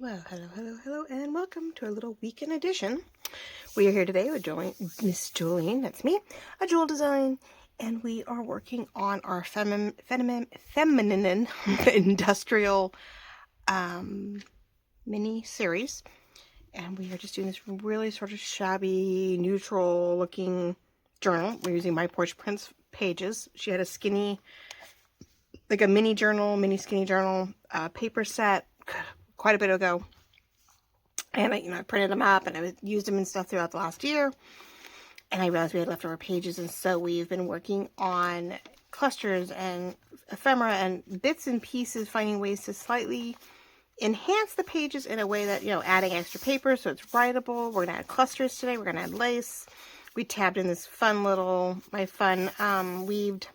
Well, hello, and welcome to our little weekend edition. We are here today with Miss Jolene, that's me, a jewel design, and we are working on our feminine industrial mini series. And we are just doing this really sort of shabby, neutral looking journal. We're using My Porch Prints pages. She had a skinny, like a mini skinny journal paper set quite a bit ago, and I printed them up and I used them and stuff throughout the last year, and I realized we had leftover pages, and so we've been working on clusters and ephemera and bits and pieces, finding ways to slightly enhance the pages in a way that, adding extra paper so it's writable. We're gonna add clusters today. We're gonna add lace. We tabbed in this my fun weaved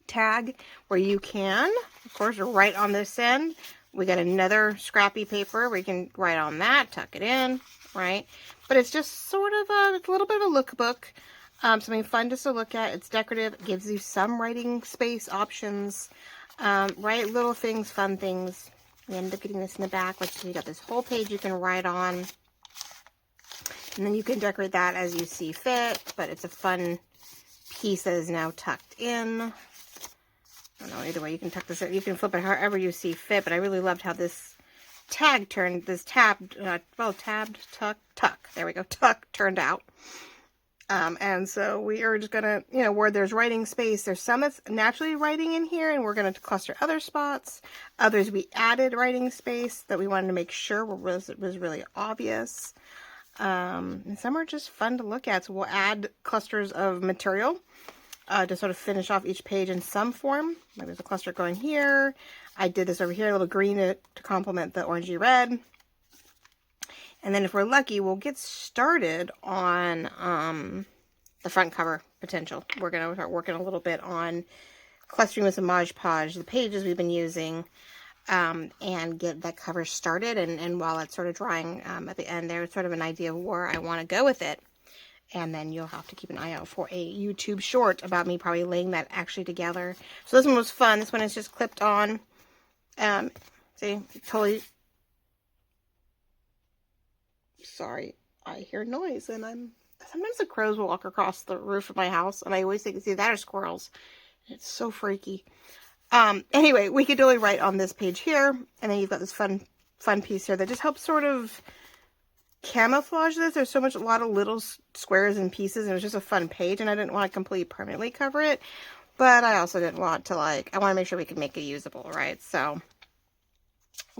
tag where you can, of course, write on this end. We got another scrappy paper where you can write on that, tuck it in, right? But it's just sort of a little bit of a lookbook, something fun just to look at. It's decorative, it gives you some writing space options, right? Little things, fun things. We ended up getting this in the back, which you got this whole page you can write on, and then you can decorate that as you see fit. But it's a fun piece that is now tucked in. I don't know, either way, you can tuck this in. You can flip it however you see fit, but I really loved how this tuck, there we go, tuck turned out. And so we are just gonna, where there's writing space, there's some that's naturally writing in here, and we're gonna cluster other spots. Others we added writing space that we wanted to make sure was really obvious. And some are just fun to look at, so we'll add clusters of material to sort of finish off each page in some form. Maybe there's a cluster going here. I did this over here, a little green to complement the orangey red. And then if we're lucky, we'll get started on the front cover potential. We're going to start working a little bit on clustering with some Mod Podge, the pages we've been using, and get that cover started. And while it's sort of drying at the end, there's sort of an idea of where I want to go with it. And then you'll have to keep an eye out for a YouTube short about me probably laying that actually together. So this one was fun. This one is just clipped on. See, totally. Sorry, I hear noise, and sometimes the crows will walk across the roof of my house, and I always think, see, that are squirrels. It's so freaky. Anyway, we could totally write on this page here, and then you've got this fun piece here that just helps sort of camouflage this. There's a lot of little squares and pieces, and it was just a fun page, and I didn't want to completely permanently cover it, but I also didn't want to, I want to make sure we can make it usable, right? So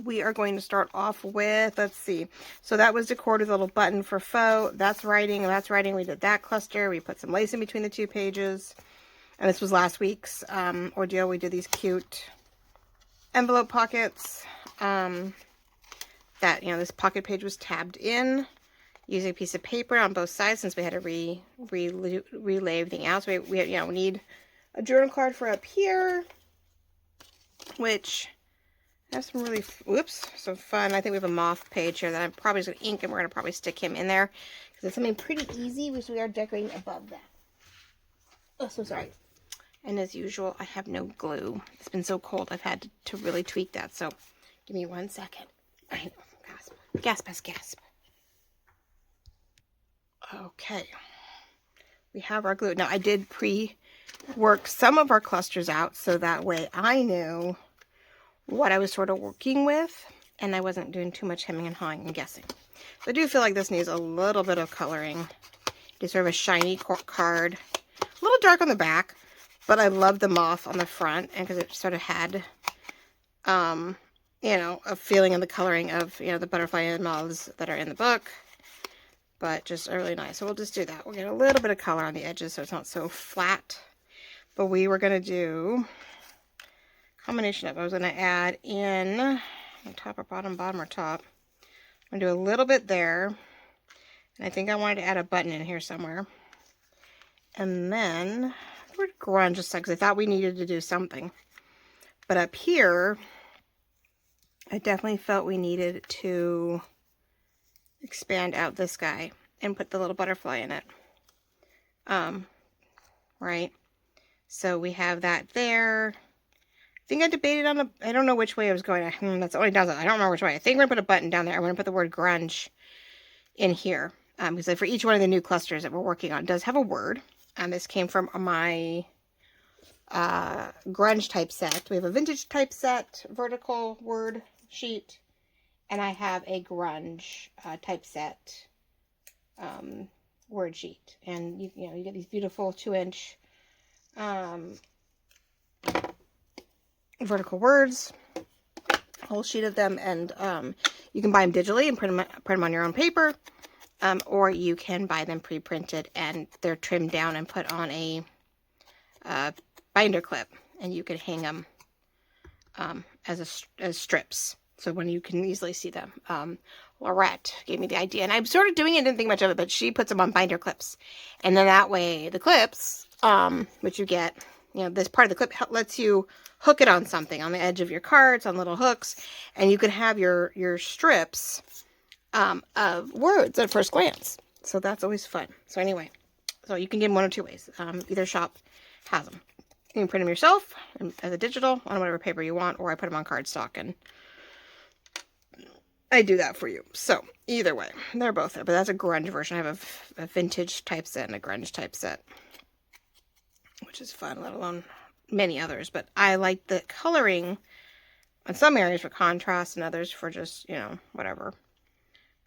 we are going to start off with, let's see, so that was decor with a little button for faux. That's writing. We did that cluster. We put some lace in between the two pages, and this was last week's ordeal. We did these cute envelope pockets. That, this pocket page was tabbed in using a piece of paper on both sides since we had to relay everything out. So we need a journal card for up here, which has some really, some fun. I think we have a moth page here that I'm probably just going to ink, and we're going to probably stick him in there because it's something pretty easy, which we are decorating above that. Oh, so sorry. And as usual, I have no glue. It's been so cold, I've had to really tweak that. So give me 1 second. I know. Gasp. Okay. We have our glue. Now, I did pre-work some of our clusters out so that way I knew what I was sort of working with, and I wasn't doing too much hemming and hawing and guessing. So I do feel like this needs a little bit of coloring. It's sort of a shiny card. A little dark on the back, but I love the moth on the front, and because it sort of had a feeling of the coloring of, the butterfly and moths that are in the book, but just really nice. So we'll just do that. We'll get a little bit of color on the edges so it's not so flat, but we were going to do a combination of, I was going to add in top or bottom or top. I'm going to do a little bit there, and I think I wanted to add a button in here somewhere, and then we're grunge just because I thought we needed to do something, but up here I definitely felt we needed to expand out this guy and put the little butterfly in it. Right? So we have that there. think I debated on I don't know which way I was going. That's the only downside. I don't remember which way. I think we're going to put a button down there. I'm going to put the word grunge in here. Because for each one of the new clusters that we're working on, it does have a word. This came from my grunge typeset. We have a vintage typeset, vertical word sheet, and I have a grunge typeset word sheet. And you get these beautiful 2-inch vertical words, a whole sheet of them, and you can buy them digitally and print them on your own paper, or you can buy them pre-printed and they're trimmed down and put on a binder clip, and you can hang them as strips, so when you can easily see them. Laurette gave me the idea, and I'm sort of doing it, didn't think much of it, but she puts them on binder clips, and then that way the clips, which you get, this part of the clip lets you hook it on something on the edge of your cards, on little hooks, and you can have your strips of words at first glance. So that's always fun. So anyway, so you can get them one of two ways. Either shop has them. You can print them yourself as a digital on whatever paper you want, or I put them on cardstock and I do that for you. So either way, they're both there, but that's a grunge version. I have a vintage typeset and a grunge typeset, which is fun, let alone many others. But I like the coloring in some areas for contrast and others for just, whatever.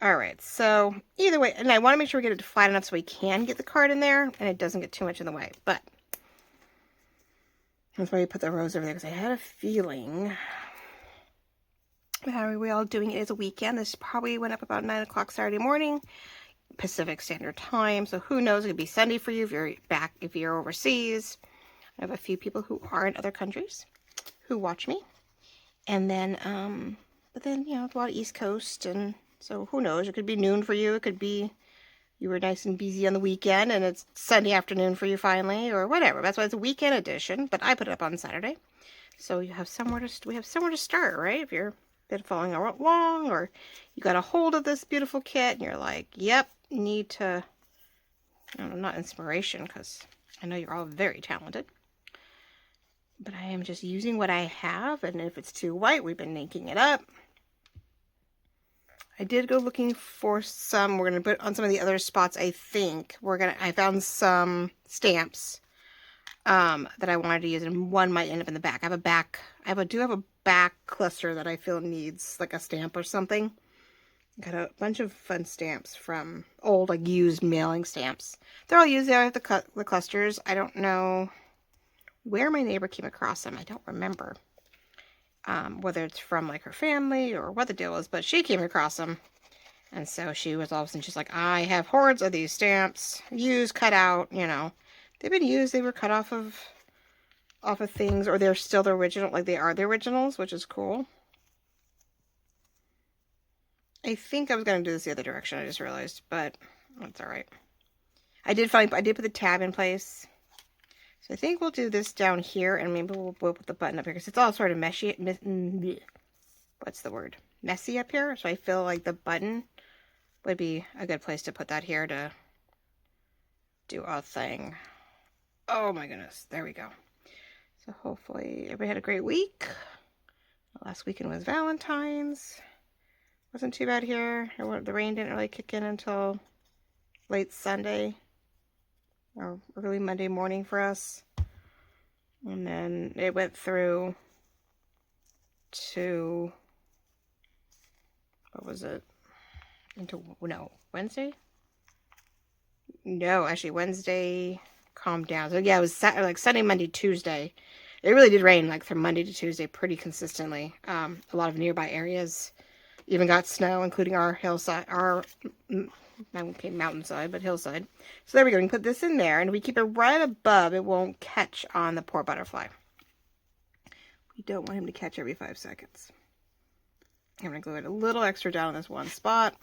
All right, so either way, and I want to make sure we get it flat enough so we can get the card in there and it doesn't get too much in the way. But that's why we put the rose over there, because I had a feeling. How are we all doing? It is a weekend. This probably went up about 9 o'clock Saturday morning, Pacific Standard Time. So who knows? It could be Sunday for you if you're overseas. I have a few people who are in other countries who watch me. And then, but then, a lot of East Coast. And so who knows? It could be noon for you. It could be you were nice and busy on the weekend and it's Sunday afternoon for you finally, or whatever. That's why it's a weekend edition, but I put it up on Saturday. So we have somewhere to start, right? If you're been following along, or you got a hold of this beautiful kit and you're like, yep, need to, not inspiration, because I know you're all very talented, but I am just using what I have, and if it's too white, we've been inking it up. I did go looking for some. We're going to put on some of the other spots. I think I found some stamps that I wanted to use, and one might end up in the back. I do have a back cluster that I feel needs like a stamp or something. Got a bunch of fun stamps from old, like, used mailing stamps. They're all used. There. I have the clusters. I don't know where my neighbor came across them. I don't remember whether it's from like her family or what the deal was, but she came across them, and so she was all of a sudden, she's like, I have hordes of these stamps, used, cut out. They've been used. They were cut off of things, or they're still the original, like they are the originals, which is cool. I think I was going to do this the other direction, I just realized, but that's all right. I did put the tab in place. So I think we'll do this down here, and maybe we'll put the button up here, because it's all sort of messy. What's the word? Messy up here. So I feel like the button would be a good place to put that here to do a thing. Oh my goodness. There we go. So hopefully everybody had a great week. Last weekend was Valentine's. Wasn't too bad here. The rain didn't really kick in until late Sunday or early Monday morning for us. And then it went through to, what was it? Wednesday? No, actually Wednesday calmed down. So yeah, it was like Sunday, Monday, Tuesday. It really did rain like from Monday to Tuesday pretty consistently. A lot of nearby areas even got snow, including our hillside, mountainside, but hillside. So there we go. We can put this in there, and if we keep it right above, it won't catch on the poor butterfly. We don't want him to catch every 5 seconds. I'm going to glue it a little extra down on this one spot.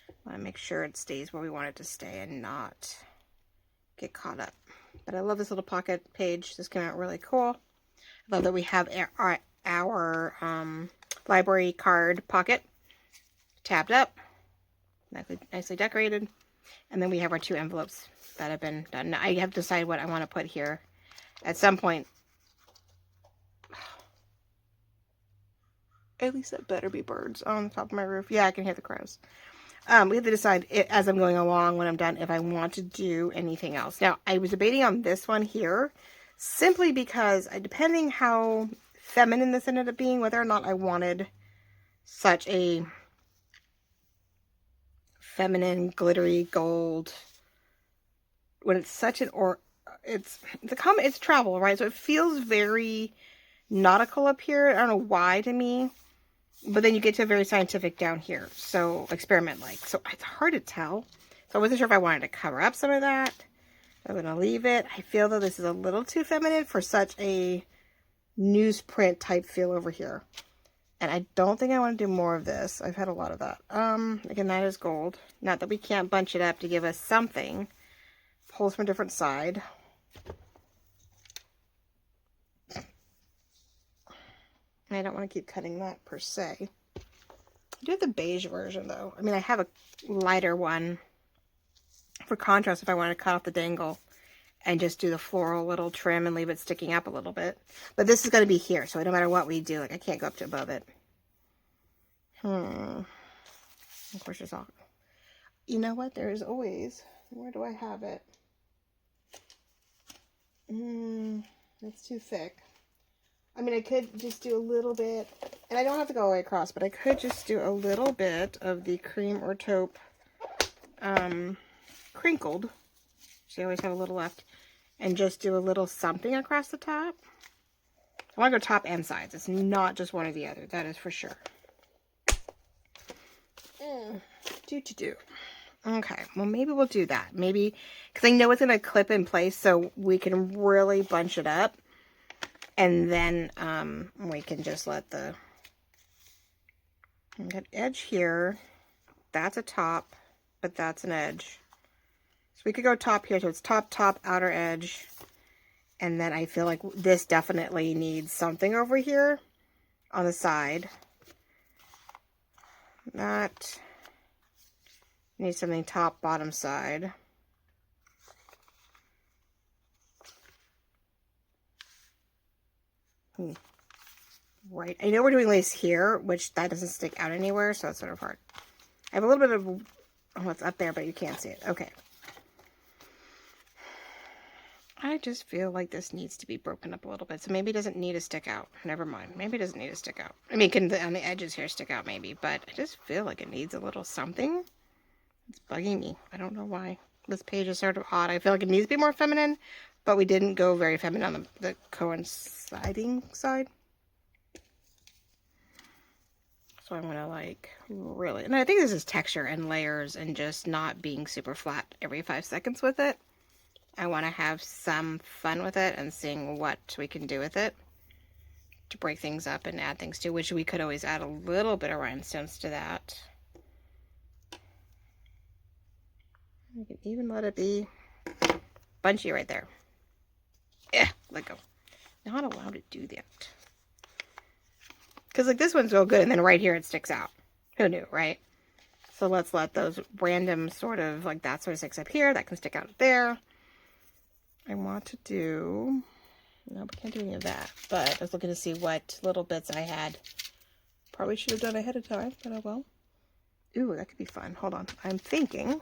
I want to make sure it stays where we want it to stay and not get caught up. But I love this little pocket page. This came out really cool. I love that we have our library card pocket tabbed up, nicely decorated, and then we have our 2 envelopes that have been done. Now I have to decide what I want to put here. At some point, At least that better be birds on the top of my roof. Yeah, I can hear the crows. We have to decide as I'm going along when I'm done if I want to do anything else. Now, I was debating on this one here simply because depending how feminine this ended up being, whether or not I wanted such a feminine glittery gold, when it's such an it's travel, right? So it feels very nautical up here. I don't know why to me. But then you get to a very scientific down here. So, experiment-like. So, it's hard to tell. So, I wasn't sure if I wanted to cover up some of that. I'm going to leave it. I feel that this is a little too feminine for such a newsprint type feel over here. And I don't think I want to do more of this. I've had a lot of that. Again, that is gold. Not that we can't bunch it up to give us something. Pulls from a different side. And I don't want to keep cutting that per se. I do have the beige version though. I mean, I have a lighter one for contrast if I want to cut off the dangle and just do the floral little trim and leave it sticking up a little bit. But this is going to be here, so no matter what we do, like I can't go up to above it. Of course, there's all. You know what? There is always. Where do I have it? That's too thick. I mean, I could just do a little bit, and I don't have to go all the way across, but I could just do a little bit of the cream or taupe crinkled. So you always have a little left, and just do a little something across the top. I want to go top and sides. It's not just one or the other. That is for sure. Okay, well, maybe we'll do that. Maybe, because I know it's going to clip in place, so we can really bunch it up. And then we can just let the edge here. That's a top, but that's an edge. So we could go top here. So it's top, outer edge. And then I feel like this definitely needs something over here on the side. That needs something top, bottom side. Right. I know we're doing lace here, which that doesn't stick out anywhere, so it's sort of hard. I have a little bit of, oh, it's up there, but you can't see it. Okay. I just feel like this needs to be broken up a little bit, so maybe it doesn't need to stick out. Never mind. Maybe it doesn't need to stick out. I mean, it can on the edges here stick out maybe, but I just feel like it needs a little something. It's bugging me. I don't know why. This page is sort of odd. I feel like it needs to be more feminine, but we didn't go very feminine on the coinciding side. So I'm going to like really, and I think this is texture and layers and just not being super flat every 5 seconds with it. I want to have some fun with it and seeing what we can do with it to break things up and add things to, which we could always add a little bit of rhinestones to that. We can even let it be bunchy right there. Yeah, let go. Not allowed to do that. Because like this one's real good, and then right here it sticks out. Who knew, right? So let's let those random sort of, like that sort of sticks up here. That can stick out there. I want to do, no, we can't do any of that. But I was looking to see what little bits I had. Probably should have done ahead of time, but oh well. Ooh, that could be fun. Hold on. I'm thinking,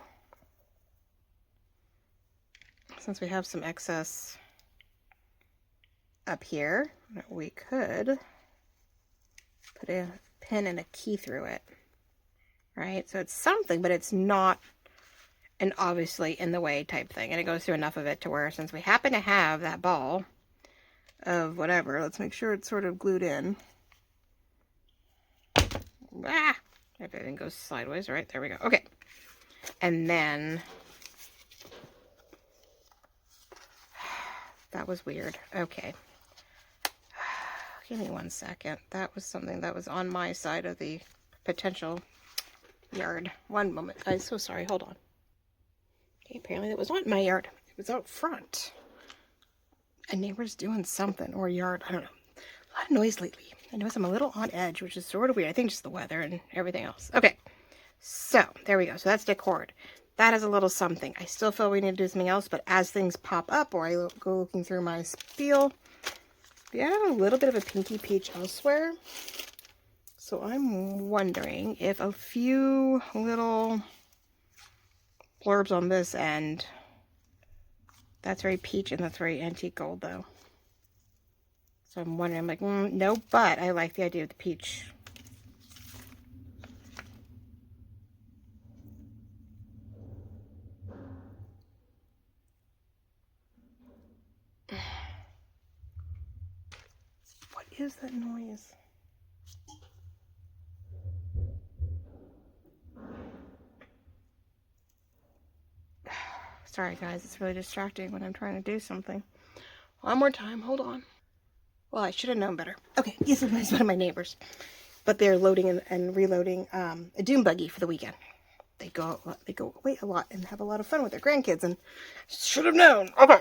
since we have some excess up here, we could put a pin and a key through it, right? So it's something, but it's not an obviously in the way type thing. And it goes through enough of it to where, since we happen to have that ball of whatever, let's make sure it's sort of glued in. Ah, everything goes sideways, right? There we go. Okay. And then, that was weird. Okay. Give me 1 second. That was something that was on my side of the potential yard. One moment, guys. So sorry. Hold on. Okay, apparently that was not my yard. It was out front. A neighbor's doing something, or yard. I don't know. A lot of noise lately. I notice I'm a little on edge, which is sort of weird. I think just the weather and everything else. Okay. So, there we go. So that's decored. That is a little something. I still feel we need to do something else, but as things pop up, or I go looking through my spiel, we add a little bit of a pinky peach elsewhere. So I'm wondering if a few little blurbs on this end, that's very peach and that's very antique gold though. So I'm wondering, I'm like, no, but I like the idea of the peach. What is that noise? Sorry guys, it's really distracting when I'm trying to do something. One more time, hold on. Well, I should have known better. Okay, yes, it's one of my neighbors. But they're loading and reloading a dune buggy for the weekend. They go away a lot and have a lot of fun with their grandkids, and should have known. Okay,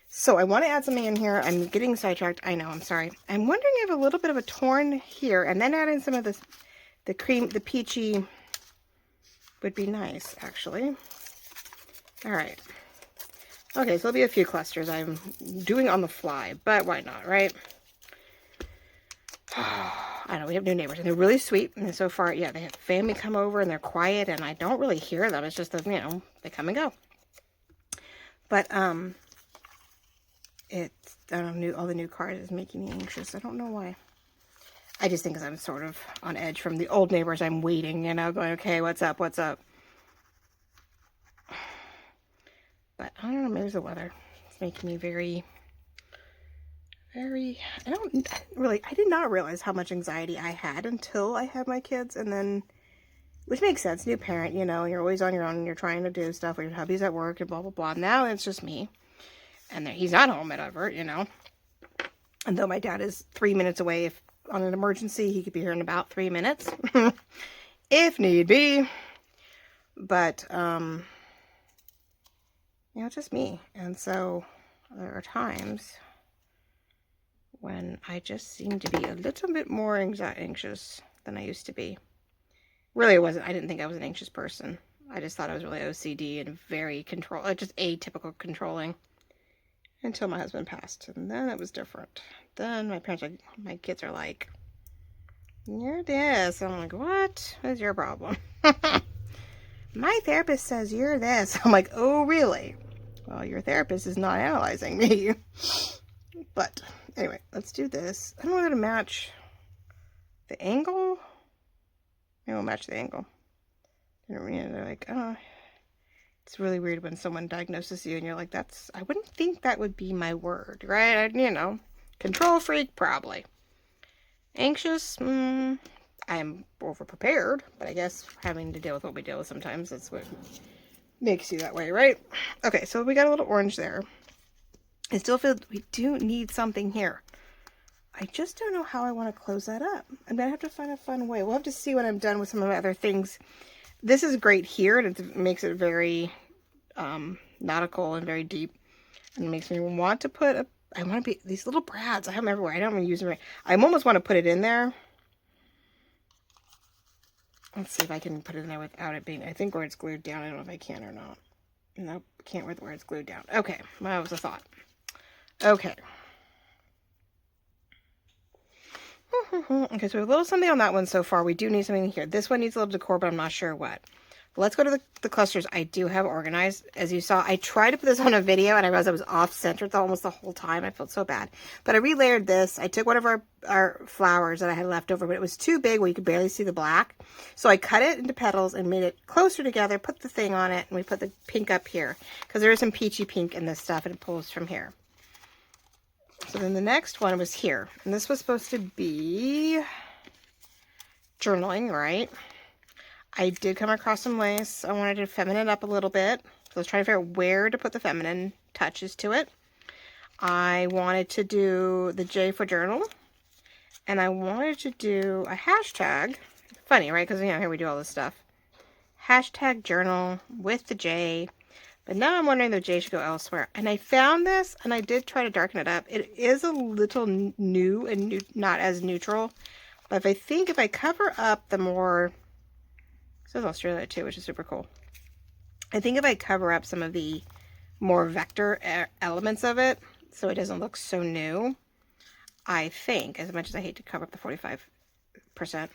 so I want to add something in here. I'm getting sidetracked. I know, I'm sorry. I'm wondering if a little bit of a torn here, and then add in some of this, the peachy would be nice, actually. All right. Okay, so there'll be a few clusters I'm doing on the fly, but why not, right? I know, we have new neighbors, and they're really sweet, and so far, yeah, they have family come over, and they're quiet, and I don't really hear them. It's just that, you know, they come and go. But, it's, I don't know, all the new cars is making me anxious. I don't know why. I just think because I'm sort of on edge from the old neighbors. I'm waiting, you know, going, okay, what's up, what's up? But, I don't know, maybe it's the weather. It's making me very, I did not realize how much anxiety I had until I had my kids, and then, which makes sense, new parent, you know, you're always on your own, and you're trying to do stuff, your hubby's at work, and blah, blah, blah. Now it's just me, and he's not home at ever, you know, and though my dad is 3 minutes away, if on an emergency, he could be here in about 3 minutes, if need be, but, you know, just me, and so there are times when I just seem to be a little bit more anxious than I used to be. Really, I didn't think I was an anxious person. I just thought I was really OCD and very just atypical controlling until my husband passed, and then it was different. Then my kids are like, you're this. I'm like, what is your problem? My therapist says you're this. I'm like, oh, really? Well, your therapist is not analyzing me. But anyway, let's do this. I don't know how to match the angle. Maybe we'll match the angle. They're like, oh, it's really weird when someone diagnoses you and you're like, I wouldn't think that would be my word, right? You know, control freak, probably. Anxious, I'm over-prepared, but I guess having to deal with what we deal with sometimes, that's what makes you that way, right? Okay, so we got a little orange there. I still feel we do need something here. I just don't know how I want to close that up. I'm going to have to find a fun way. We'll have to see when I'm done with some of my other things. This is great here, and it makes it very nautical and very deep. And it makes me want to put I want to be, these little brads, I have them everywhere. I don't even use them right. I almost want to put it in there. Let's see if I can put it in there without it being, I think where it's glued down. I don't know if I can or not. Nope, can't with where it's glued down. Okay, well, that was a thought. Okay. Okay, so we have a little something on that one so far. We do need something here. This one needs a little decor, but I'm not sure what. But let's go to the clusters I do have organized. As you saw, I tried to put this on a video, and I realized I was off-centered almost the whole time. I felt so bad. But I relayered this. I took one of our flowers that I had left over, but it was too big where you could barely see the black. So I cut it into petals and made it closer together, put the thing on it, and we put the pink up here. Because there is some peachy pink in this stuff, and it pulls from here. So then the next one was here. And this was supposed to be journaling, right? I did come across some lace. I wanted to feminine it up a little bit. So I was trying to figure out where to put the feminine touches to it. I wanted to do the J for journal. And I wanted to do a hashtag. Funny, right? Because, you know, here we do all this stuff. Hashtag journal with the J. But now I'm wondering if the J should go elsewhere. And I found this, and I did try to darken it up. It is a little new and not as neutral. But if I cover up the more... This is Australia too, which is super cool. I think if I cover up some of the more vector elements of it, so it doesn't look so new, I think, as much as I hate to cover up the 45%,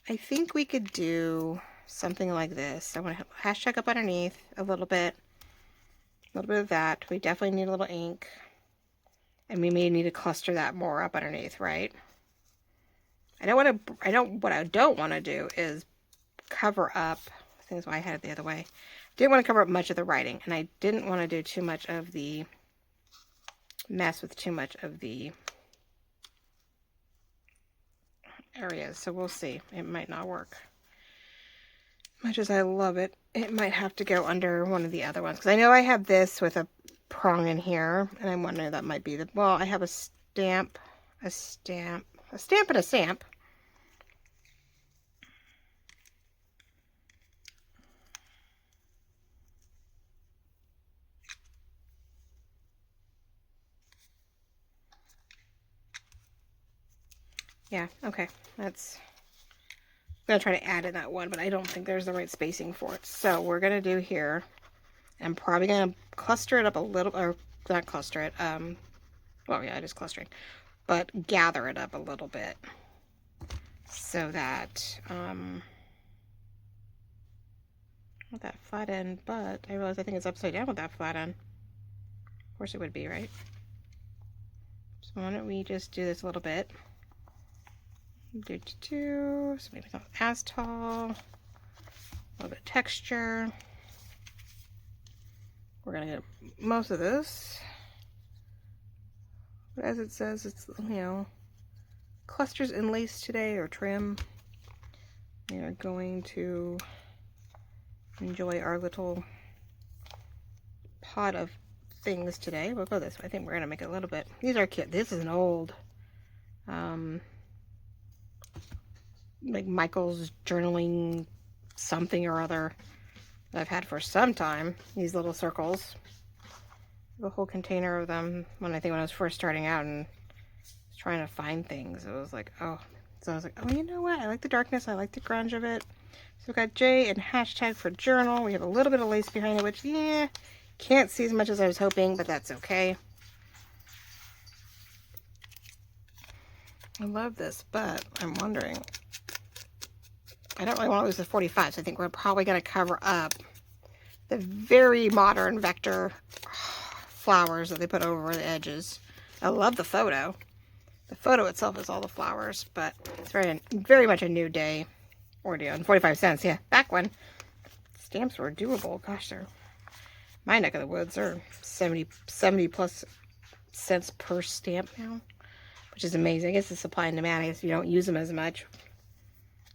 I think we could do something like this. I want to hashtag up underneath a little bit of that. We definitely need a little ink. And we may need to cluster that more up underneath, right? What I don't want to do is cover up, I think that's why I had it the other way. Didn't want to cover up much of the writing, and I didn't want to do too much of the, mess with too much of the areas. So we'll see. It might not work. Much as I love it, it might have to go under one of the other ones. Because I know I have this with a prong in here, and I'm wondering that might be the, well, I have a stamp, and a stamp. Yeah, okay, that's, I'm going to try to add in that one, but I don't think there's the right spacing for it. So we're going to do here, I'm probably going to cluster it up a little, or not cluster it, well, yeah, it is clustering, but gather it up a little bit so that, with that flat end, but I realize I think it's upside down with that flat end. Of course it would be, right? So why don't we just do this a little bit. So maybe not as tall. A little bit of texture. We're gonna get most of this. But as it says, it's, you know, clusters and lace today, or trim. We are going to enjoy our little pot of things today. We'll go this way. I think we're gonna make it a little bit. These are cute. This is an old, like Michael's journaling something or other that I've had for some time. These little circles, the whole container of them. When I was first starting out and trying to find things, it was like, oh. So I was like, oh, you know what? I like the darkness. I like the grunge of it. So we've got J and hashtag for journal. We have a little bit of lace behind it, which, yeah, can't see as much as I was hoping, but that's okay. I love this, but I'm wondering, I don't really want to lose the 45, so I think we're probably going to cover up the very modern vector flowers that they put over the edges. I love the photo. The photo itself is all the flowers, but it's very much a new day ordeal. And 45 cents, yeah. Back when stamps were doable, gosh, they're, my neck of the woods are 70 plus cents per stamp now, which is amazing. I guess it's supply and demand. I guess you don't use them as much.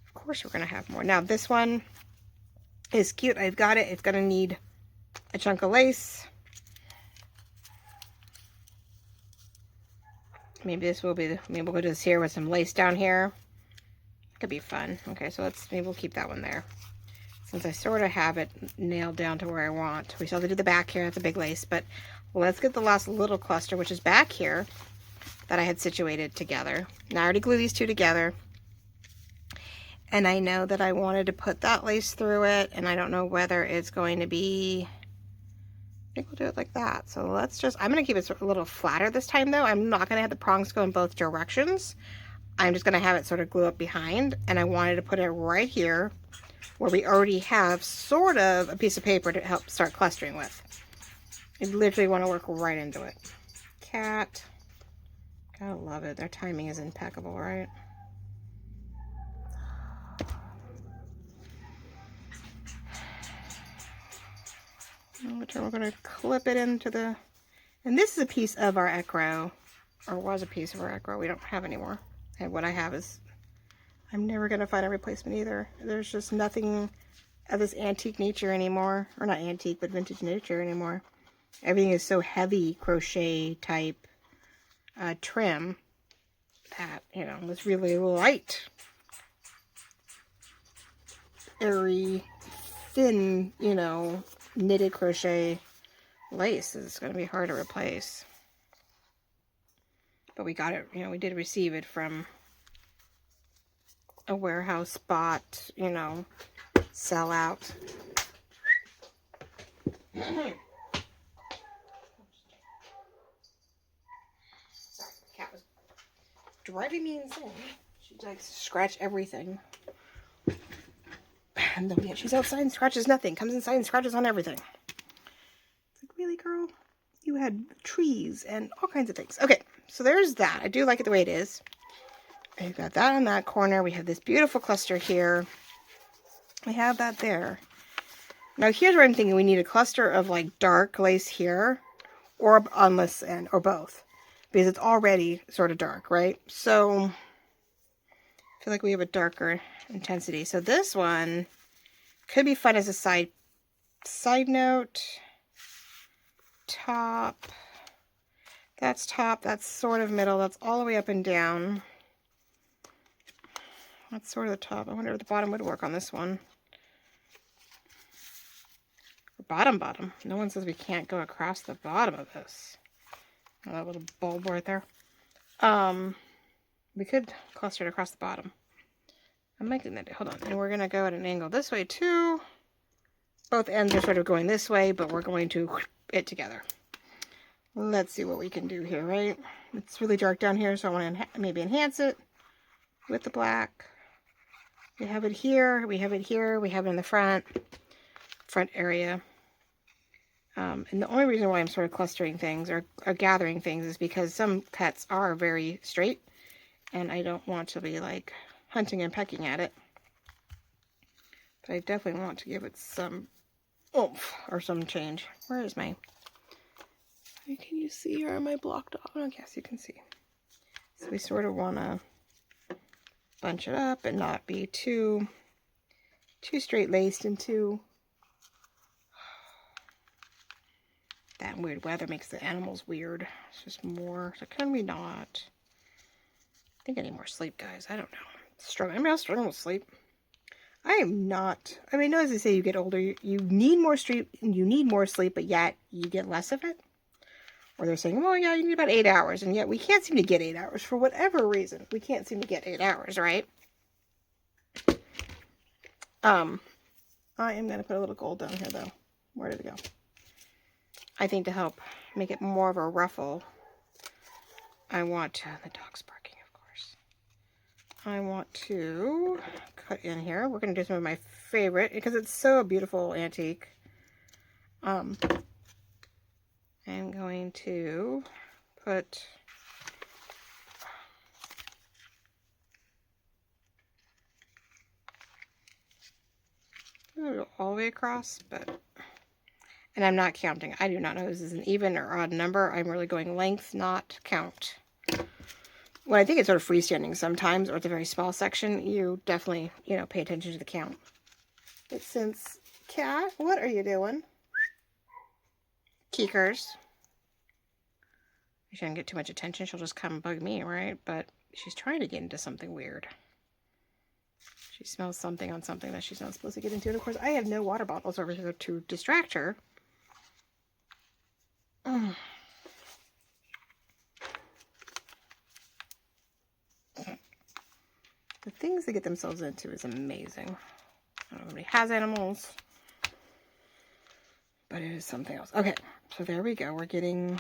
Of course we're going to have more. Now this one is cute. I've got it. It's going to need a chunk of lace. Maybe this will be, maybe we'll go to this here with some lace down here. Could be fun. Okay, so maybe we'll keep that one there. Since I sort of have it nailed down to where I want. We still have to do the back here. That's a big lace. But let's get the last little cluster, which is back here, that I had situated together. Now I already glued these two together. And I know that I wanted to put that lace through it, and I don't know whether it's going to be, I think we'll do it like that. So let's just, I'm going to keep it a little flatter this time though. I'm not going to have the prongs go in both directions. I'm just going to have it sort of glue up behind, and I wanted to put it right here where we already have sort of a piece of paper to help start clustering with. I literally want to work right into it. Cat. Gotta love it. Their timing is impeccable, right? We're going to clip it into the, and this is a piece of our Ecro, or was a piece of our Ecro. We don't have anymore. And what I have is, I'm never going to find a replacement either. There's just nothing of this antique nature anymore, or not antique, but vintage nature anymore. Everything is so heavy crochet type trim that, you know, it's really light, airy, thin, you know, knitted crochet lace is going to be hard to replace. But we got it, you know, we did receive it from a warehouse spot, you know, sell out. Sorry, the cat was driving me insane. She'd like scratch everything. And then yet she's outside and scratches nothing. Comes inside and scratches on everything. It's like, really, girl? You had trees and all kinds of things. Okay, so there's that. I do like it the way it is. We've got that in that corner. We have this beautiful cluster here. We have that there. Now here's where I'm thinking we need a cluster of like dark lace here, or on this end, or both, because it's already sort of dark, right? So I feel like we have a darker intensity. So this one could be fun as a side note. Top. That's top. That's sort of middle. That's all the way up and down. That's sort of the top. I wonder if the bottom would work on this one. Bottom. No one says we can't go across the bottom of this. Oh, that little bulb right there. We could cluster it across the bottom. I'm making that. Hold on. And we're going to go at an angle this way too. Both ends are sort of going this way, but we're going to it together. Let's see what we can do here, right? It's really dark down here, so I want to maybe enhance it with the black. We have it here. We have it here. We have it in the front area. And the only reason why I'm sort of clustering things or gathering things is because some cuts are very straight and I don't want to be like hunting and pecking at it. But I definitely want to give it some oomph or some change. Where is my... Can you see, or am I blocked off? Oh, yes, you can see. So we sort of want to bunch it up and not be too straight-laced and too... That weird weather makes the animals weird. It's just more... So can we not... I think I need more sleep, guys. I don't know. I'm struggling with sleep. I am not... I mean, I know as they say you get older, you need more sleep, but yet you get less of it. Or they're saying, well, yeah, you need about 8 hours. And yet we can't seem to get 8 hours. For whatever reason, we can't seem to get 8 hours, right? I am going to put a little gold down here, though. Where did it go? I think to help make it more of a ruffle, I want to... The dog's barking, of course. I want to cut in here. We're going to do some of my favorite, because it's so beautiful antique. I'm going to put all the way across, and I'm not counting. I do not know if this is an even or odd number. I'm really going length, not count. When I think it's sort of freestanding sometimes, or it's a very small section, you definitely, pay attention to the count. But since, Cat, what are you doing? Keekers. I shouldn't get too much attention. She'll just come bug me, right? But she's trying to get into something weird. She smells something on something that she's not supposed to get into. And of course, I have no water bottles over here to distract her. The things they get themselves into is amazing. I don't know if anybody has animals, but it is something else. Okay, so there we go. We're getting...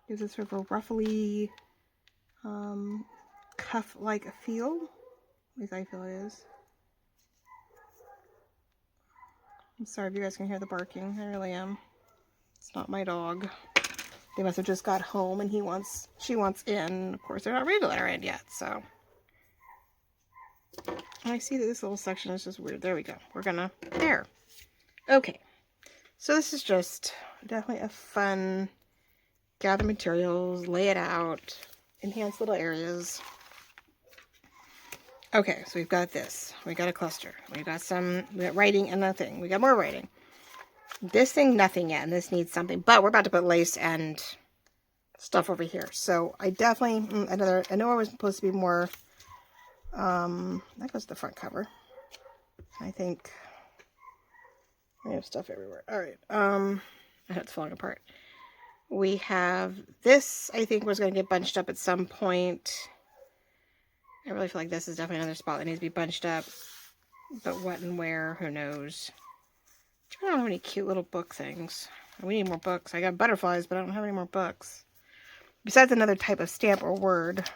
Gives it sort of a ruffly, cuff-like feel. At least I feel it is. I'm sorry if you guys can hear the barking. I really am. It's not my dog. They must have just got home and she wants in. Of course, they're not ready to let her in yet, so. And I see that this little section is just weird. There we go. There. Okay. So this is just definitely a fun... Gather materials, lay it out, enhance little areas. Okay, so we've got this. We got a cluster. We got writing and nothing. We got more writing. This thing, nothing yet, and this needs something. But we're about to put lace and stuff over here. So I definitely, I know I was supposed to be more, that goes to the front cover. I think I have stuff everywhere. All right, it's falling apart. We have this, I think, was going to get bunched up at some point. I really feel like this is definitely another spot that needs to be bunched up. But what and where, who knows. I don't have any cute little book things. We need more books. I got butterflies, but I don't have any more books. Besides another type of stamp or word.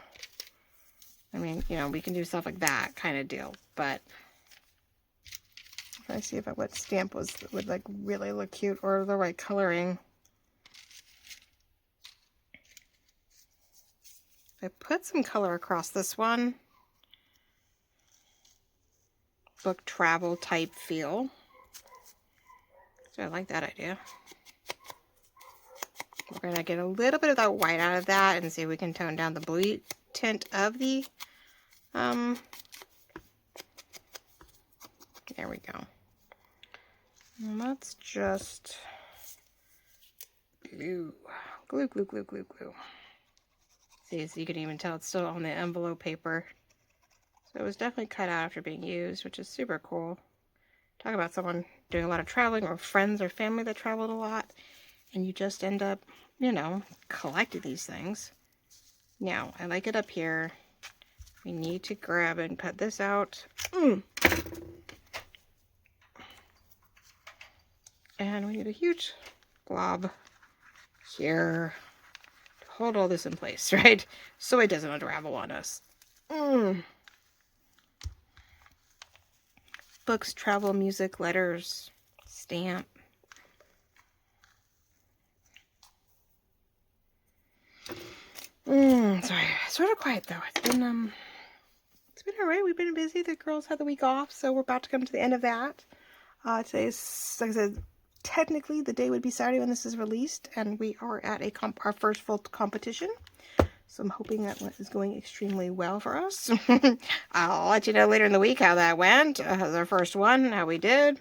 I mean, you know, we can do stuff like that kind of deal, but I see if what stamp would like really look cute or the right coloring. I put some color across this one. Book travel type feel. So I like that idea. We're going to get a little bit of that white out of that and see if we can tone down the blue tint of the, there we go. And let's just glue. Glue, glue, glue, glue, glue. See, so you can even tell it's still on the envelope paper. So it was definitely cut out after being used, which is super cool. Talk about someone doing a lot of traveling, or friends or family that traveled a lot, and you just end up, you know, collecting these things. Now, I like it up here. We need to grab and cut this out. And we need a huge blob here to hold all this in place, right? So it doesn't unravel on us. Books, travel, music, letters, stamp. Sorry, sort of quiet though. It's been all right. We've been busy. The girls had the week off, so we're about to come to the end of that. Today's, like I said, technically the day would be Saturday when this is released, and we are at our first full competition. So I'm hoping that is going extremely well for us. I'll let you know later in the week how that went. Our first one, how we did.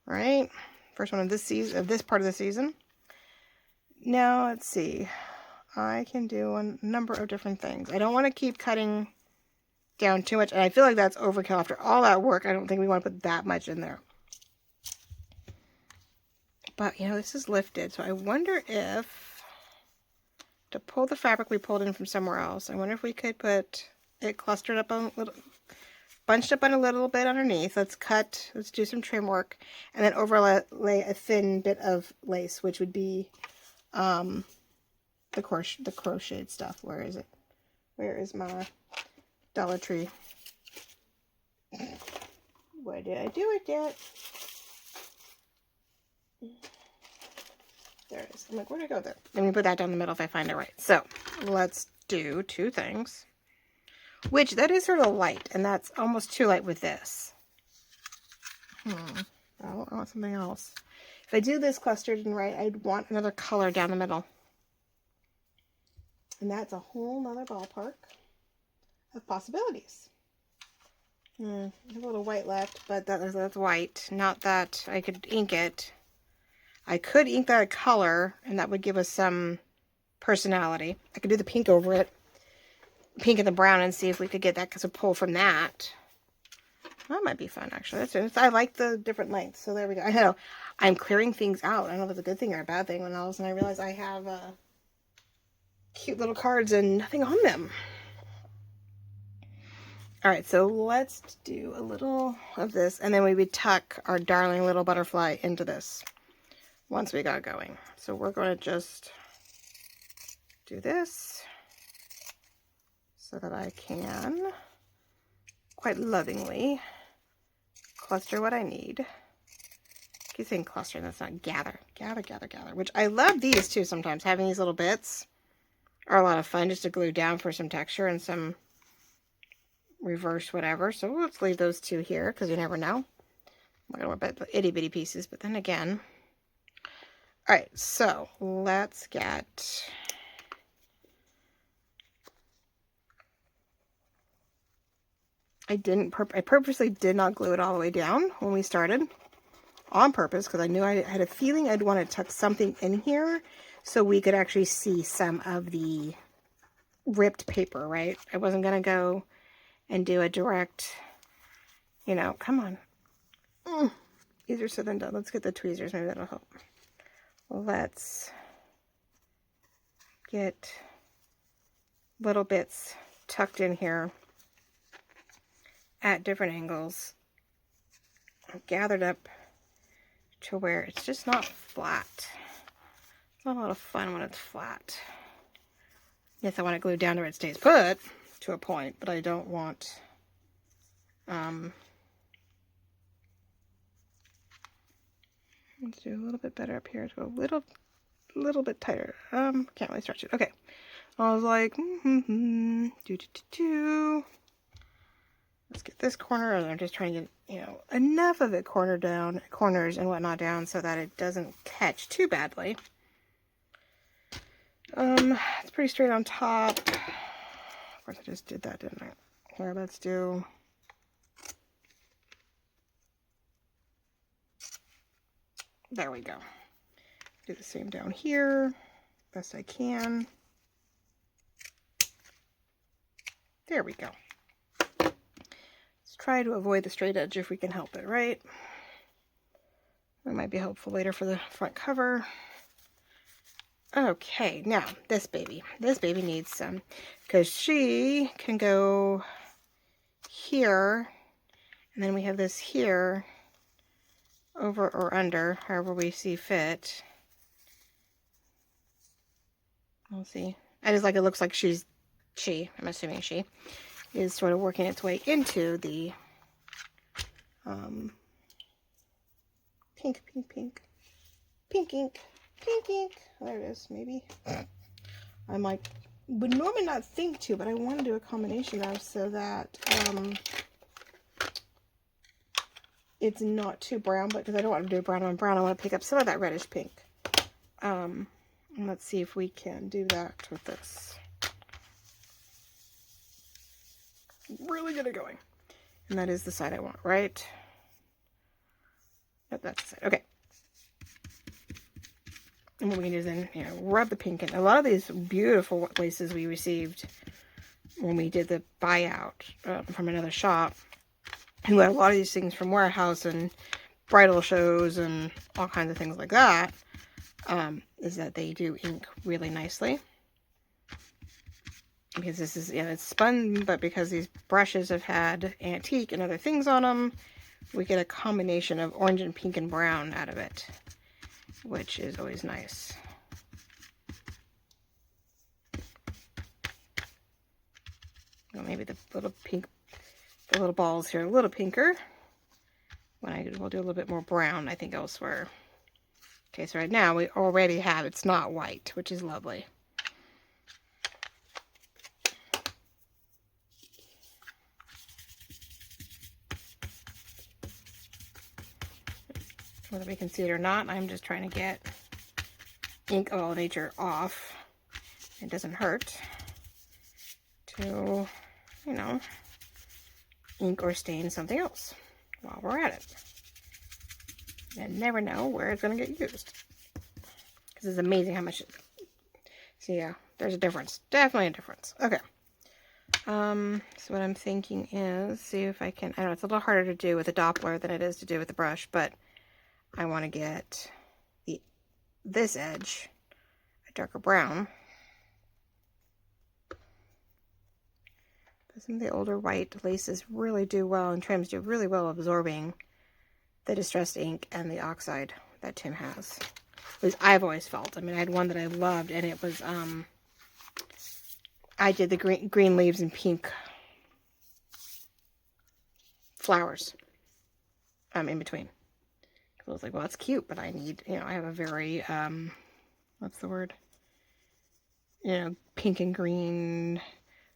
Right, first one of this season, of this part of the season. Now let's see. I can do a number of different things. I don't want to keep cutting down too much, and I feel like that's overkill after all that work. I don't think we want to put that much in there. But you know, this is lifted, so I wonder if to pull the fabric we pulled in from somewhere else, I wonder if we could put it clustered up on a little, bunched up on a little bit underneath. Let's do some trim work, and then overlay a thin bit of lace, which would be the crocheted stuff. Where is it? Where is my Dollar Tree? Where did I do it yet? There it is. I'm like, where'd I go there? Let me put that down the middle if I find it right. So let's do two things. Which, that is sort of light, and that's almost too light with this. I want something else. If I do this clustered and right, I'd want another color down the middle. And that's a whole nother ballpark of possibilities. I have a little white left, but that's white. Not that I could ink it. I could ink that a color, and that would give us some personality. I could do the pink over it. Pink and the brown, and see if we could get that because a pull from that. That might be fun, actually. I like the different lengths, so there we go. I know I'm clearing things out. I don't know if it's a good thing or a bad thing when all of a sudden I realize I have cute little cards and nothing on them. All right, so let's do a little of this, and then we would tuck our darling little butterfly into this once we got going. So we're going to just do this so that I can quite lovingly cluster what I need. I keep saying cluster, and that's not gather, which I love these too sometimes. Having these little bits are a lot of fun just to glue down for some texture and some reverse whatever. So let's leave those two here because you never know. I'm not going to worry about itty bitty pieces, but then again. All right, so let's get I purposely did not glue it all the way down when we started on purpose because I knew I had a feeling I'd want to tuck something in here so we could actually see some of the ripped paper, right? I wasn't going to go and do a direct, you know, come on. Easier said than done. Let's get the tweezers. Maybe that'll help. Let's get little bits tucked in here at different angles, gathered up to where it's just not flat. It's not a lot of fun when it's flat. Yes, I want it glued down to where it stays put, to a point, but I don't want, let's do a little bit better up here, to a little bit tighter. Can't really stretch it. Okay. I was like, let's get this corner, and I'm just trying to get, you know, enough of it corners and whatnot down so that it doesn't catch too badly. It's pretty straight on top. Of course, I just did that, didn't I? Here, let's do, there we go. Do the same down here, best I can. There we go. Let's try to avoid the straight edge if we can help it, right? That might be helpful later for the front cover. Okay, now this baby needs some, because she can go here, and then we have this here, over or under, however we see fit. We'll see. I just like, it looks like I'm assuming she is sort of working its way into the pink ink. There it is, maybe. I would normally not think to, but I want to do a combination of, so that it's not too brown, but because I don't want to do brown on brown, I want to pick up some of that reddish pink. And let's see if we can do that with this. Really get it going. And that is the side I want, right? Yep, that's the side. Okay. And what we can do is then, you know, rub the pink in. A lot of these beautiful laces we received when we did the buyout from another shop, who had a lot of these things from warehouse and bridal shows and all kinds of things like that, is that they do ink really nicely. Because this is, yeah, it's spun, but because these brushes have had antique and other things on them, we get a combination of orange and pink and brown out of it, which is always nice. Well, maybe the little balls here are a little pinker. We'll do a little bit more brown, I think, elsewhere. Okay, so right now we already have, it's not white, which is lovely. Whether we can see it or not, I'm just trying to get ink of all nature off. It doesn't hurt to, you know, ink or stain something else while we're at it. And never know where it's going to get used. Because it's amazing how much so yeah, there's a difference. Definitely a difference. Okay. So what I'm thinking is, see if I can, I know it's a little harder to do with a Doppler than it is to do with the brush, but I want to get this edge a darker brown. Some of the older white laces really do well, and trims do really well absorbing the distressed ink and the oxide that Tim has. At least I've always felt. I mean, I had one that I loved, and it was, I did the green leaves and pink flowers in between. I was like, well, that's cute, but I need, you know, I have a very, what's the word? You know, pink and green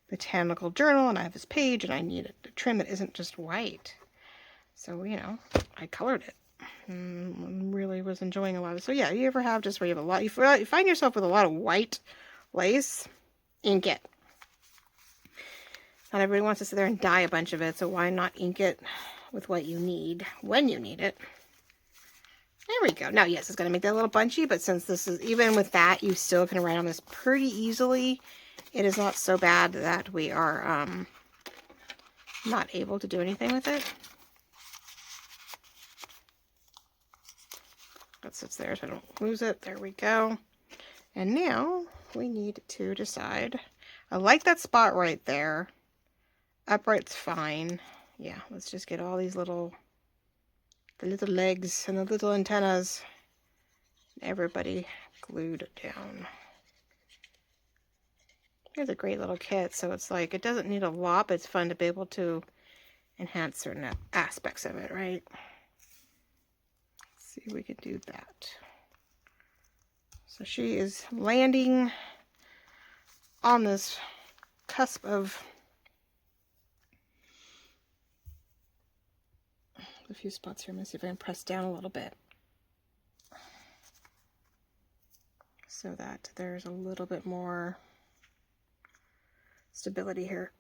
botanical journal, and I have this page, and I need a trim that isn't just white. So, you know, I colored it. And really was enjoying a lot of it. So, yeah, you ever have just where you have a lot, you find yourself with a lot of white lace, ink it. Not everybody wants to sit there and dye a bunch of it, so why not ink it with what you need when you need it? There we go. Now, yes, it's going to make that a little bunchy, but since this is, even with that, you still can write on this pretty easily. It is not so bad that we are not able to do anything with it. That sits there so I don't lose it. There we go. And now we need to decide. I like that spot right there. Upright's fine. Yeah, let's just get all these the little legs and the little antennas, everybody glued down. It's a great little kit, so it's like, it doesn't need a lot, but it's fun to be able to enhance certain aspects of it, right? Let's see if we can do that. So she is landing on this cusp of a few spots here. I'm going to see if I can press down a little bit so that there's a little bit more stability here.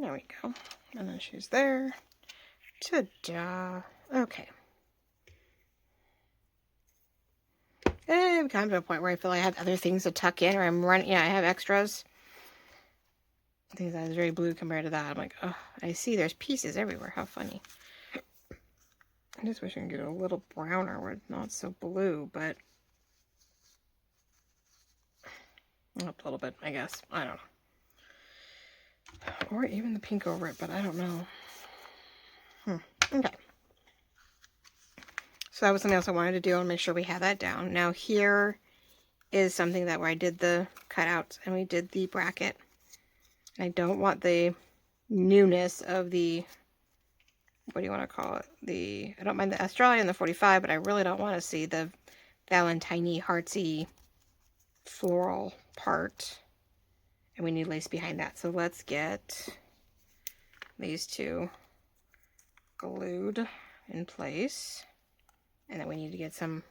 There we go. And then she's there. Ta-da. Okay. And I've come to a point where I feel I have other things to tuck in, or I'm running, yeah, I have extras. I think that is very blue compared to that. I'm like, oh, I see there's pieces everywhere. How funny. I just wish I could get it a little browner where it's not so blue, but up a little bit, I guess. I don't know. Or even the pink over it, but I don't know. Okay. So that was something else I wanted to do and make sure we had that down. Now here is something that where I did the cutouts and we did the bracket. I don't want the newness of the, what do you want to call it? I don't mind the Australian, the 45, but I really don't want to see the Valentine-y, heartsy, floral part. And we need lace behind that. So let's get these two glued in place. And then we need to get some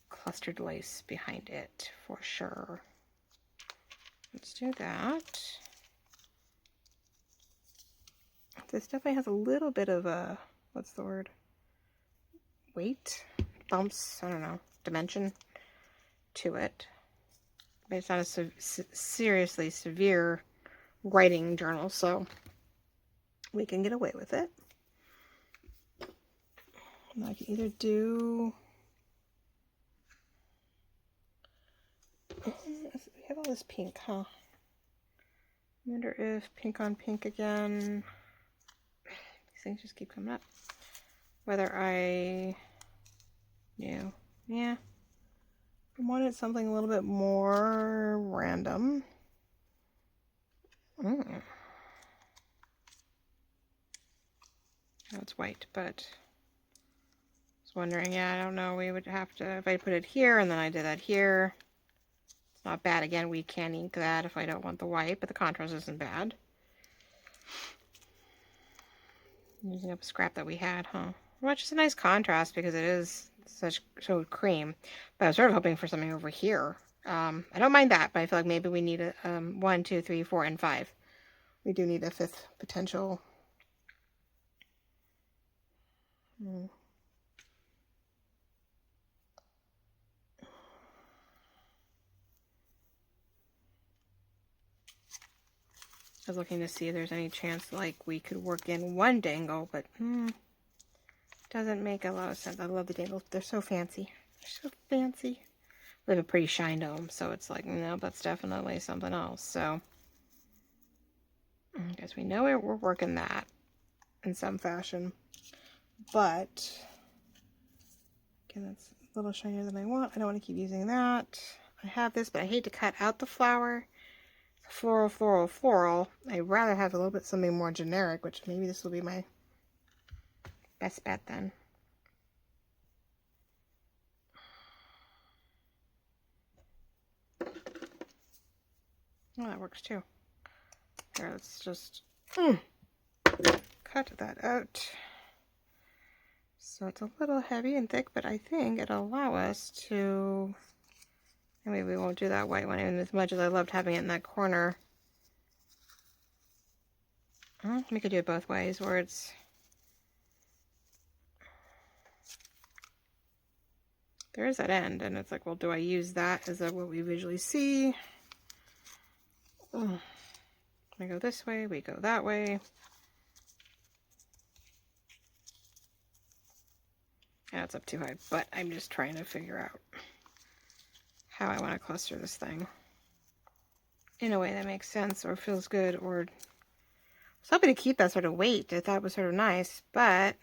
clustered lace behind it for sure. Let's do that. This definitely has a little bit of a, what's the word? Weight? Bumps? I don't know. Dimension to it. But it's not a seriously severe writing journal, so we can get away with it. And I can either do... We have all this pink, huh? I wonder if pink on pink again. These things just keep coming up. Whether I... Yeah. I wanted something a little bit more random. No, it's white, but I was wondering, yeah, I don't know, we would have to, if I put it here and then I did that here, it's not bad. Again, we can ink that if I don't want the white, but the contrast isn't bad. Using up a scrap that we had, huh? Well, it's just a nice contrast because it is so cream. But I was sort of hoping for something over here. I don't mind that, but I feel like maybe we need a 1, 2, 3, 4, and 5. We do need a 5th potential. I was looking to see if there's any chance like we could work in one dangle, but doesn't make a lot of sense. I love the dangles. They're so fancy. They're so fancy. We have a pretty shine dome, so it's like, no, that's definitely something else. So I guess we know we're working that in some fashion. But again, that's a little shinier than I want. I don't want to keep using that. I have this, but I hate to cut out the flower. Floral, floral, floral. I'd rather have a little bit something more generic, which maybe this will be my best bet then. Oh, that works too. Here, let's just cut that out. So it's a little heavy and thick, but I think it'll allow us to... Maybe we won't do that white one, even as much as I loved having it in that corner. We could do it both ways, where it's... There is that end, and it's like, well, do I use that? Is that what we visually see? We go this way, we go that way. Yeah, it's up too high, but I'm just trying to figure out how I want to cluster this thing in a way that makes sense or feels good. Or I was hoping to keep that sort of weight. I thought it was sort of nice, but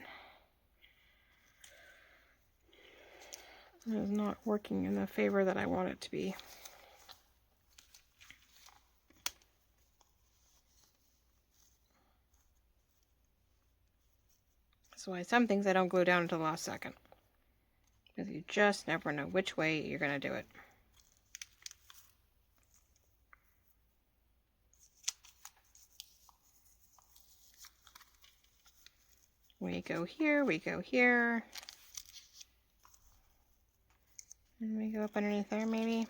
It is not working in the favor that I want it to be. That's why some things I don't glue down until the last second. Because you just never know which way you're going to do it. We go here, we go here. And we go up underneath there maybe.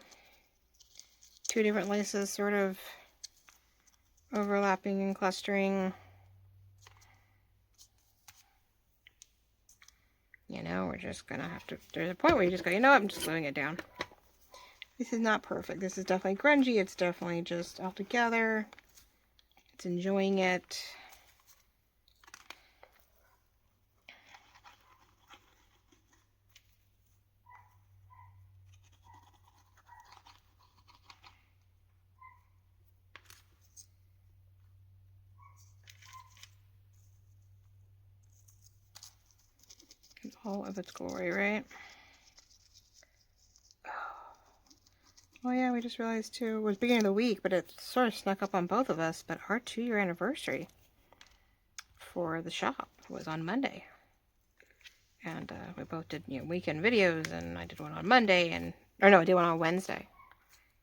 Two different laces sort of overlapping and clustering. You know, we're just gonna have to, there's a point where you just go, you know what, I'm just gluing it down. This is not perfect. This is definitely grungy. It's definitely just all together. It's enjoying it. In all of its glory, right? Oh yeah, we just realized too, it was beginning of the week, but it sort of snuck up on both of us, but our 2-year anniversary for the shop was on Monday. And we both did, you know, weekend videos, and I did one on Monday, and, or no, I did one on Wednesday.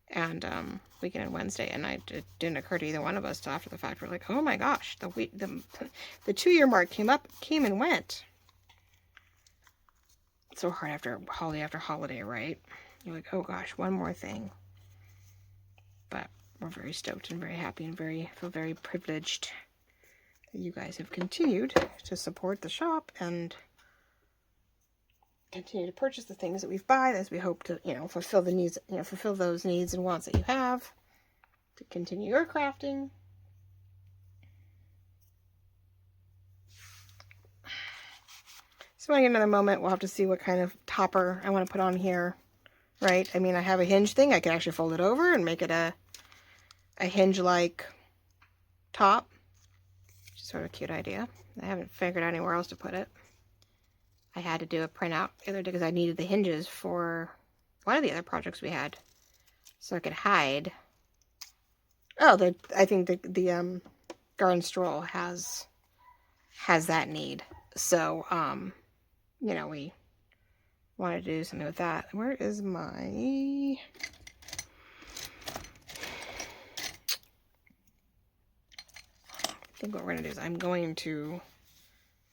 And weekend and Wednesday, and it didn't occur to either one of us till after the fact. We're like, oh my gosh, the 2-year mark came and went. It's so hard after holiday, right? You're like, oh gosh, one more thing. But we're very stoked and very happy and feel very privileged that you guys have continued to support the shop and continue to purchase the things that we've bought, as we hope to, you know, fulfill the needs, you know, fulfill those needs and wants that you have to continue your crafting. So when I get another moment, we'll have to see what kind of topper I want to put on here, right? I mean, I have a hinge thing. I can actually fold it over and make it a hinge-like top, which is sort of a cute idea. I haven't figured out anywhere else to put it. I had to do a printout the other day because I needed the hinges for one of the other projects we had, so I could hide. Oh, I think the garden stroll has that need. So, you know, we wanted to do something with that. Where is my... I think what we're going to do is I'm going to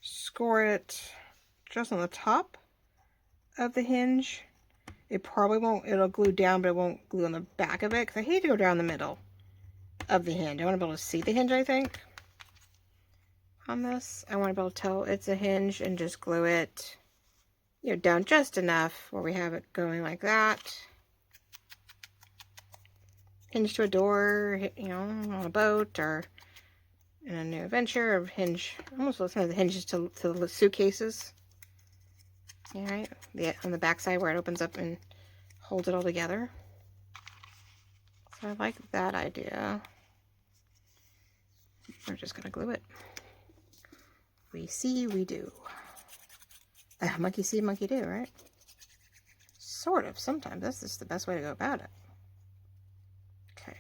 score it just on the top of the hinge. It probably won't, it'll glue down, but it won't glue on the back of it, because I hate to go down the middle of the hinge. I want to be able to see the hinge, I think, on this. I want to be able to tell it's a hinge and just glue it, you know, down just enough where we have it going like that. Hinge to a door, you know, on a boat or in a new adventure, or hinge, almost looks like the hinges to the suitcases. All right, on the back side where it opens up and holds it all together. So I like that idea. We're just gonna glue it. We see, we do. Monkey see, monkey do, right? Sort of, sometimes. That's just the best way to go about it. Okay.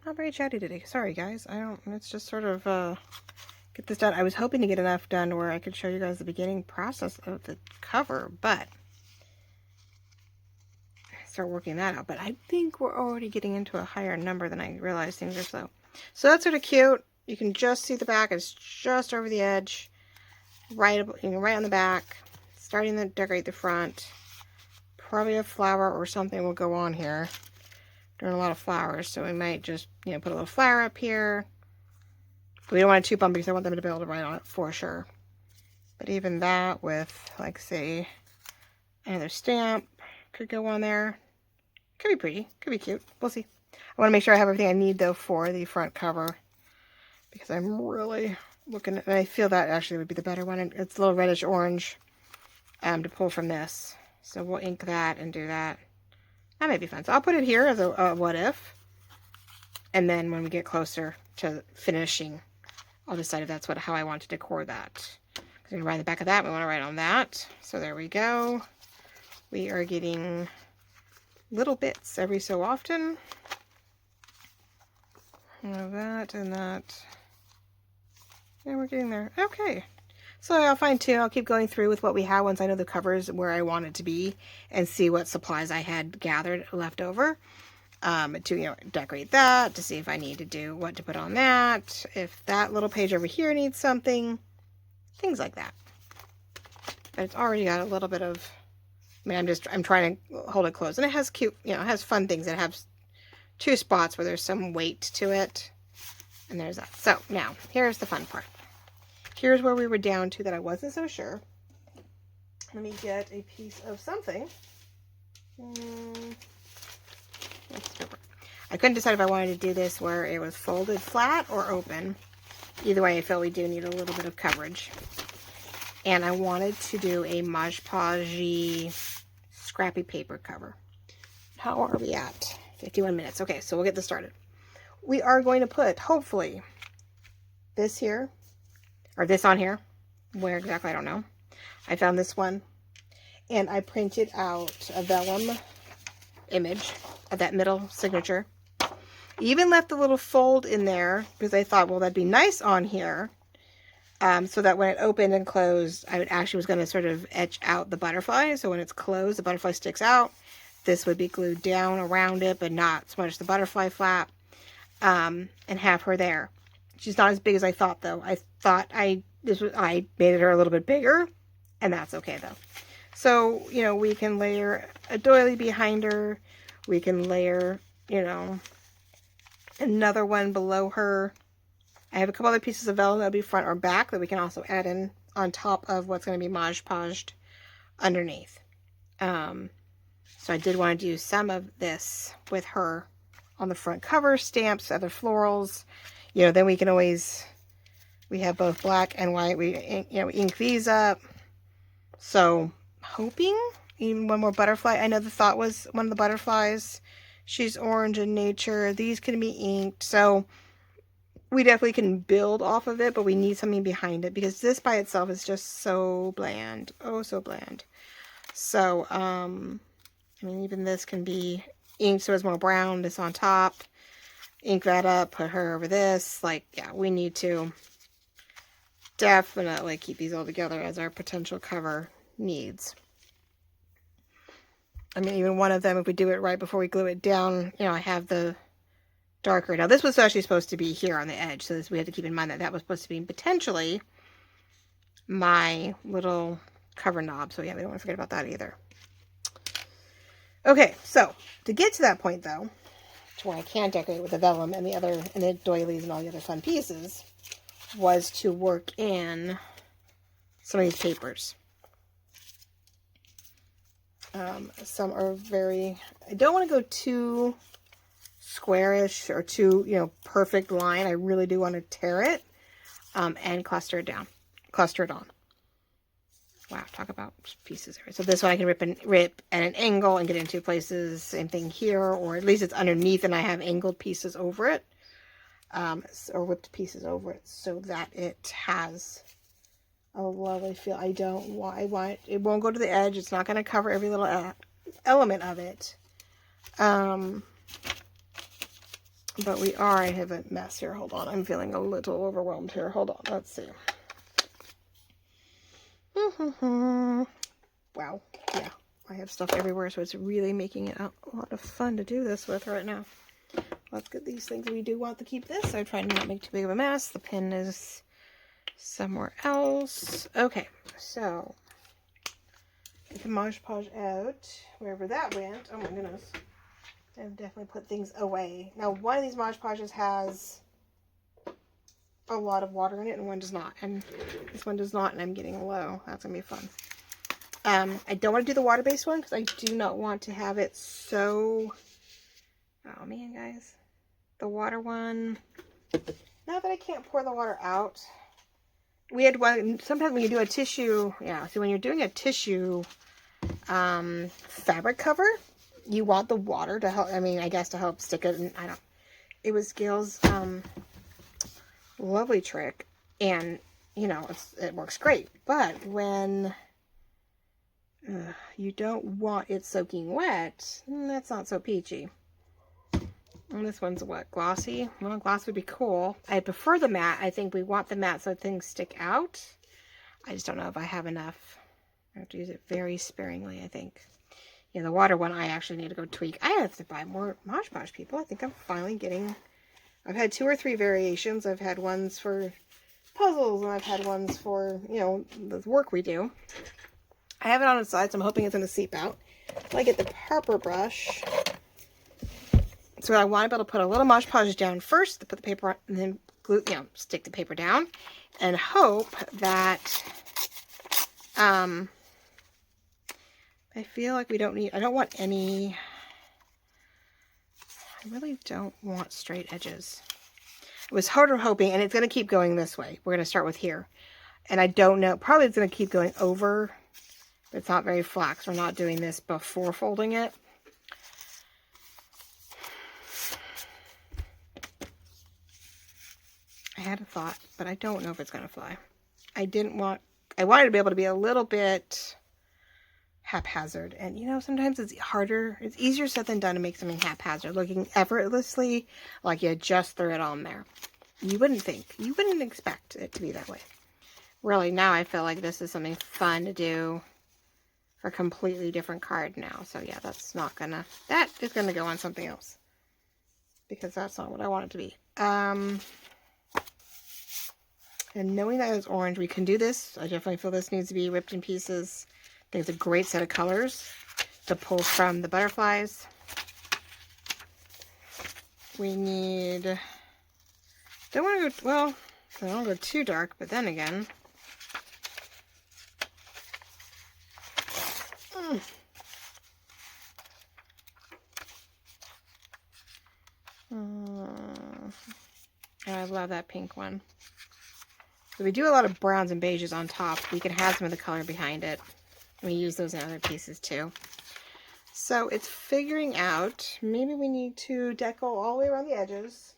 Not very chatty today. Sorry, guys. It's just sort of, get this done. I was hoping to get enough done where I could show you guys the beginning process of the cover, but start working that out. But I think we're already getting into a higher number than I realized things are slow. So that's sort of cute. You can just see the back. It's just over the edge, right on the back. Starting to decorate the front. Probably a flower or something will go on here. Doing a lot of flowers, so we might just, you know, put a little flower up here. We don't want it too bumpy because I want them to be able to write on it for sure. But even that with, like, say, another stamp could go on there. Could be pretty. Could be cute. We'll see. I want to make sure I have everything I need, though, for the front cover. Because I'm really looking at, and I feel that actually would be the better one. It's a little reddish orange to pull from this. So we'll ink that and do that. That might be fun. So I'll put it here as a what if. And then when we get closer to finishing, I'll decide if that's how I want to decor that. Because We're going to write the back of that. We want to write on that. So there we go. We are getting little bits every so often. That and that. And we're getting there. Okay. So I'll fine tune. I'll keep going through with what we have once I know the covers where I want it to be and see what supplies I had gathered left over to decorate that, to see if I need to do what to put on that, if that little page over here needs something, things like that. But it's already got a little bit of, I'm trying to hold it closed, and it has cute, it has fun things. It has 2 spots where there's some weight to it, and there's that. So now here's the fun part. Here's where we were down to that I wasn't so sure. Let me get a piece of something. I couldn't decide if I wanted to do this where it was folded flat or open. Either way, I feel we do need a little bit of coverage. And I wanted to do a Mod Podge scrappy paper cover. How are we at? 51 minutes. Okay, so we'll get this started. We are going to put, hopefully, this here, or this on here. Where exactly, I don't know. I found this one, and I printed out a vellum image of that middle signature. Even left a little fold in there because I thought, well, that'd be nice on here. So that when it opened and closed, I actually was going to sort of etch out the butterfly. So when it's closed, the butterfly sticks out. This would be glued down around it, but not so much the butterfly flap. And have her there. She's not as big as I thought, though. I thought I made her a little bit bigger, and that's okay, though. So, we can layer a doily behind her. We can layer, another one below her. I have a couple other pieces of vellum that'll be front or back that we can also add in on top of what's going to be Mod Podged underneath. So I did want to do some of this with her on the front cover, stamps, other florals. Then we can always, we have both black and white. We ink these up. So hoping even one more butterfly. I know the thought was one of the butterflies. She's orange in nature. These can be inked. So we definitely can build off of it, but we need something behind it because this by itself is just so bland. Oh, so bland. So, even this can be inked so it's more brown. This on top. Ink that up, put her over this. We need to definitely keep these all together as our potential cover needs. Even one of them, if we do it right before we glue it down, I have the darker. Now, this was actually supposed to be here on the edge, so we had to keep in mind that that was supposed to be potentially my little cover knob. So, yeah, we don't want to forget about that either. Okay, so to get to that point, though, to where I can decorate with the vellum and the doilies and all the other fun pieces, was to work in some of these papers. Some are I don't want to go too squarish or too, perfect line. I really do want to tear it, and cluster it on. Wow, talk about pieces. So this one I can rip at an angle and get in 2 places. Same thing here, or at least it's underneath and I have angled pieces over it, or whipped pieces over it, so that it has a lovely feel. I want it won't go to the edge. It's not going to cover every little element of it. But I have a mess here. Hold on. I'm feeling a little overwhelmed here. Hold on. Let's see. Wow. Yeah. I have stuff everywhere, so it's really making it a lot of fun to do this with right now. Let's get these things. We do want to keep this, so I'm trying to not make too big of a mess. The pin is somewhere else. Okay, so get the Mod Podge out, wherever that went. Oh my goodness. I've definitely put things away. Now, one of these Mod Podges has a lot of water in it, and one does not. And this one does not, and I'm getting low. That's going to be fun. I don't want to do the water-based one, because I do not want to have it so... Oh, man, guys. The water one... Not that I can't pour the water out. We had one... Sometimes when you do a tissue... Yeah, so when you're doing a tissue fabric cover, you want the water to help... I guess to help stick it. And it was Gail's lovely trick. And you know, it works great. But when you don't want it soaking wet, that's not so peachy. And this one's what, glossy? Well, gloss would be cool. I prefer the matte. I think we want the matte so things stick out. I just don't know if I have enough. I have to use it very sparingly, I think. Yeah, the water one I actually need to go tweak. I have to buy more Mod Podge, people. I think I'm finally getting... I've had 2 or 3 variations. I've had ones for puzzles, and I've had ones for, you know, the work we do. I have it on its side, so I'm hoping it's going to seep out. I get the Harper brush. So I want to be able to put a little Mod Podge down first, to put the paper on, and then glue, you know, stick the paper down, and hope that, I feel like we don't need, I don't want any, I really don't want straight edges. I was hoping, and it's going to keep going this way. We're going to start with here. And I don't know, probably it's going to keep going over, but it's not very flat, because we're not doing this before folding it. I had a thought, but I don't know if it's going to fly. I wanted to be able to be a little bit haphazard. And, you know, sometimes it's harder. It's easier said than done to make something haphazard, looking effortlessly like you just threw it on there. You wouldn't think. You wouldn't expect it to be that way. Really, now I feel like this is something fun to do for a completely different card now. So, yeah, that is going to go on something else. Because that's not what I want it to be. And knowing that it's orange, we can do this. I definitely feel this needs to be ripped in pieces. I think it's a great set of colors to pull from the butterflies. We need... Don't want to go... Well, I don't want to go too dark, but then again... I love that pink one. So we do a lot of browns and beiges on top. We can have some of the color behind it. We use those in other pieces too. So it's figuring out, maybe we need to deco all the way around the edges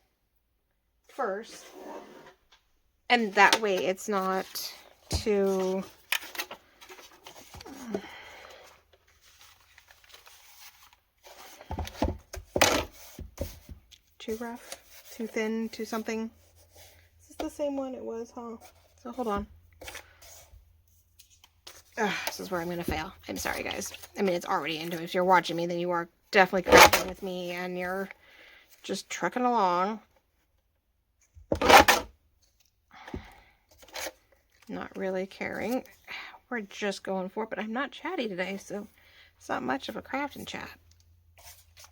first. And that way it's not too... too rough, too thin, too something. Is this the same one it was, huh? So hold on. This is where I'm going to fail. I'm sorry, guys. I mean, it's already into it. If you're watching me, then you are definitely crafting with me, and you're just trucking along. Not really caring. We're just going for it, but I'm not chatty today, so it's not much of a crafting chat.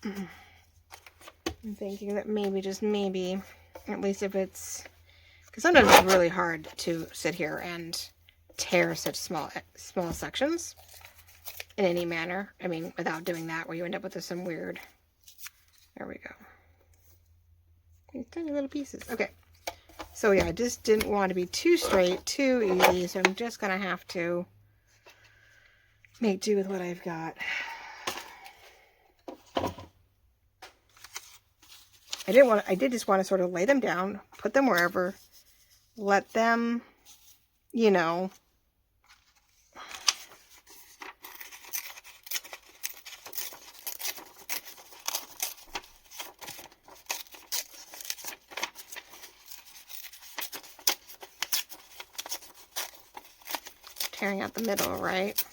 I'm thinking that maybe, just maybe, at least if it's, because sometimes it's really hard to sit here and tear such small sections in any manner. I mean, without doing that, where you end up with some weird, there we go. These tiny little pieces. Okay. So yeah, I just didn't want to be too straight, too easy, so I'm just going to have to make do with what I've got. I did just want to sort of lay them down, put them wherever, let them, you know, tearing out the middle, right?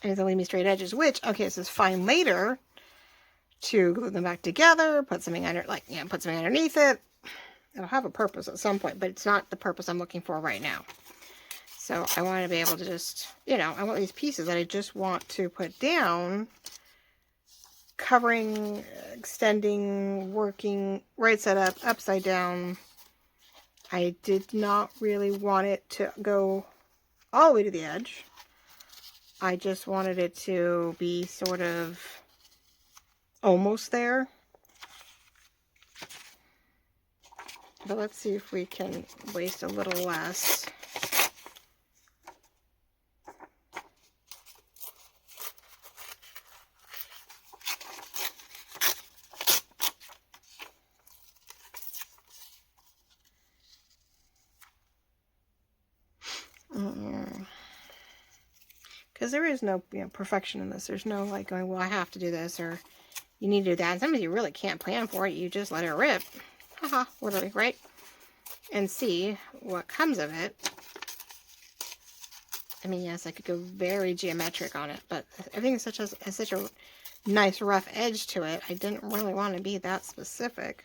And it's leaving me straight edges, which, okay, this is fine later to glue them back together, put something under, like, you know, put something underneath it. It'll have a purpose at some point, but it's not the purpose I'm looking for right now. So I want to be able to just, you know, I want these pieces that I just want to put down, covering, extending, working, right side up, upside down. I did not really want it to go all the way to the edge. I just wanted it to be sort of almost there. But let's see if we can waste a little less. Because there is no, perfection in this. There's no like going, well, I have to do this or you need to do that. And sometimes you really can't plan for it. You just let it rip. Haha, literally, right? And see what comes of it. I mean, yes, I could go very geometric on it, but everything has such a nice rough edge to it. I didn't really want to be that specific.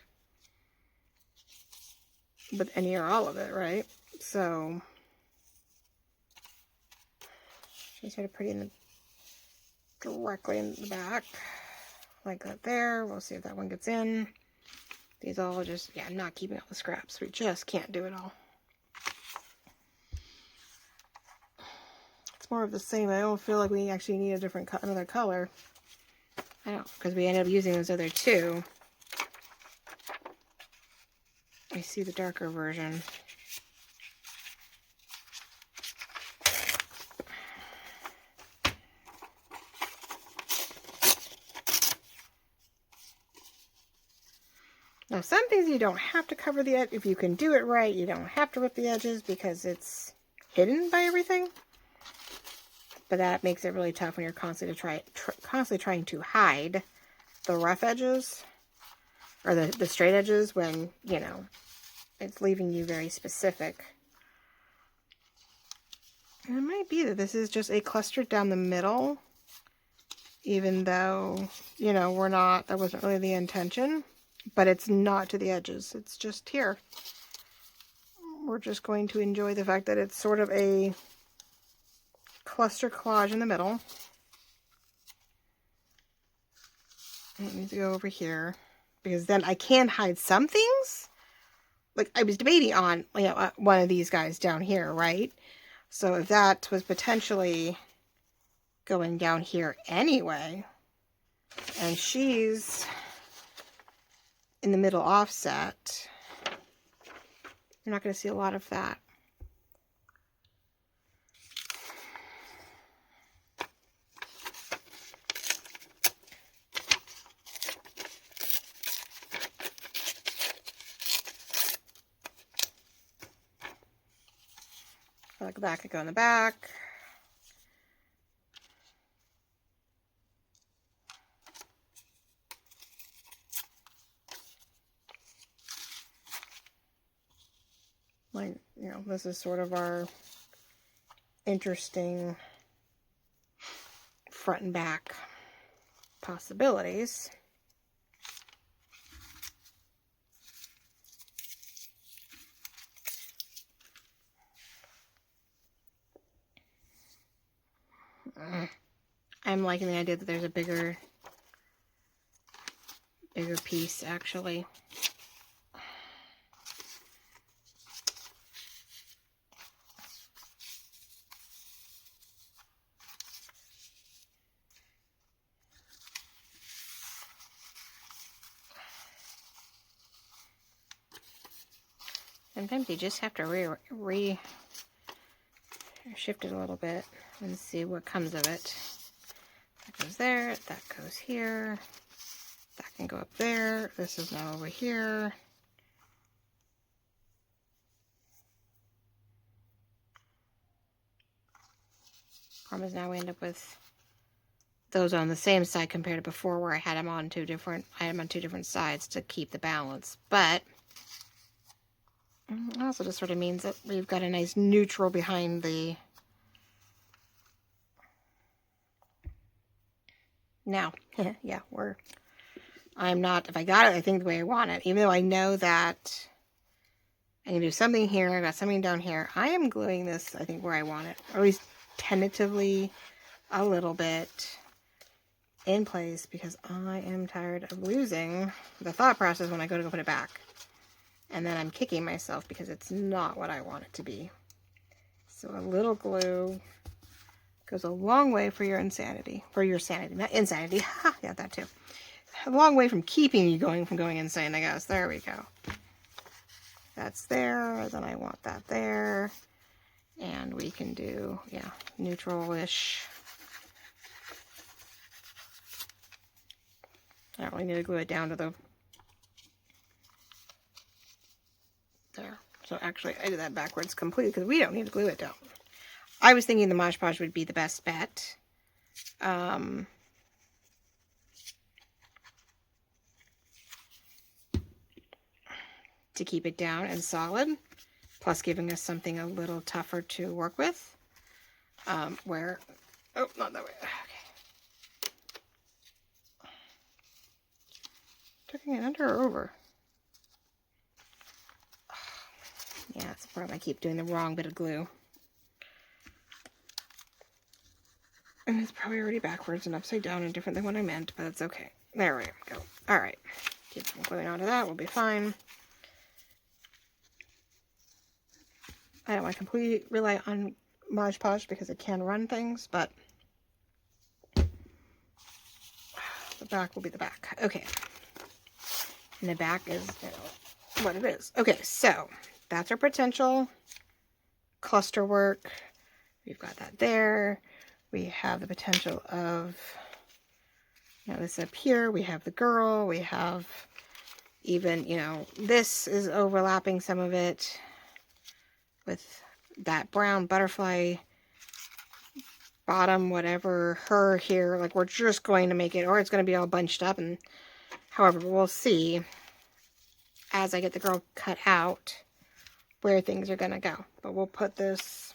But any or all of it, right? So she's sort of putting directly in the back, like that there. We'll see if that one gets in. These all just, I'm not keeping all the scraps. We just can't do it all. It's more of the same. I don't feel like we actually need a different, another color. I don't, because we ended up using those other two. I see the darker version. Now, some things you don't have to cover the edge. If you can do it right, you don't have to rip the edges because it's hidden by everything. But that makes it really tough when you're constantly trying to hide the rough edges or the straight edges when, it's leaving you very specific. And it might be that this is just a cluster down the middle, even though, that wasn't really the intention, but it's not to the edges. It's just here. We're just going to enjoy the fact that it's sort of a cluster collage in the middle. And it needs to go over here because then I can hide some things. Like I was debating on, one of these guys down here, right? So if that was potentially going down here anyway, and she's in the middle offset, you're not going to see a lot of that. Like that could go in the back. Like, this is sort of our interesting front and back possibilities. I'm liking the idea that there's a bigger piece actually. Sometimes you just have to shift it a little bit and see what comes of it. That goes there, that goes here, that can go up there, this is now over here. Problem is now we end up with those on the same side compared to before where I had them on two different sides to keep the balance. But it also just sort of means that we've got a nice neutral behind the... Now, yeah, I'm not, if I got it, I think the way I want it, even though I know that I can do something here, I got something down here, I am gluing this, I think, where I want it, or at least tentatively a little bit in place, because I am tired of losing the thought process when I go to put it back. And then I'm kicking myself because it's not what I want it to be. So a little glue goes a long way for your insanity. For your sanity, not insanity. Ha, yeah, that too. A long way from keeping you from going insane, I guess. There we go. That's there. Then I want that there. And we can do, yeah, neutral-ish. I don't really need to glue it down to the... There. So actually, I did that backwards completely because we don't need to glue it down. I was thinking the Mod Podge would be the best bet. To keep it down and solid, plus giving us something a little tougher to work with. Where, oh, not that way. Okay. Tucking it under or over? Yeah, that's the problem. I keep doing the wrong bit of glue. And it's probably already backwards and upside down and different than what I meant, but it's okay. There we go. All right. Keep gluing onto that. We'll be fine. I don't want to completely rely on Mod Podge because it can run things, but the back will be the back. Okay. And the back is, you know, what it is. Okay, so that's our potential cluster work. We've got that there. We have the potential of, you know, this up here. We have the girl. We have even, you know, this is overlapping some of it with that brown butterfly bottom, whatever, her here. Like, we're just going to make it, or it's going to be all bunched up, and however, we'll see as I get the girl cut out where things are going to go. But we'll put this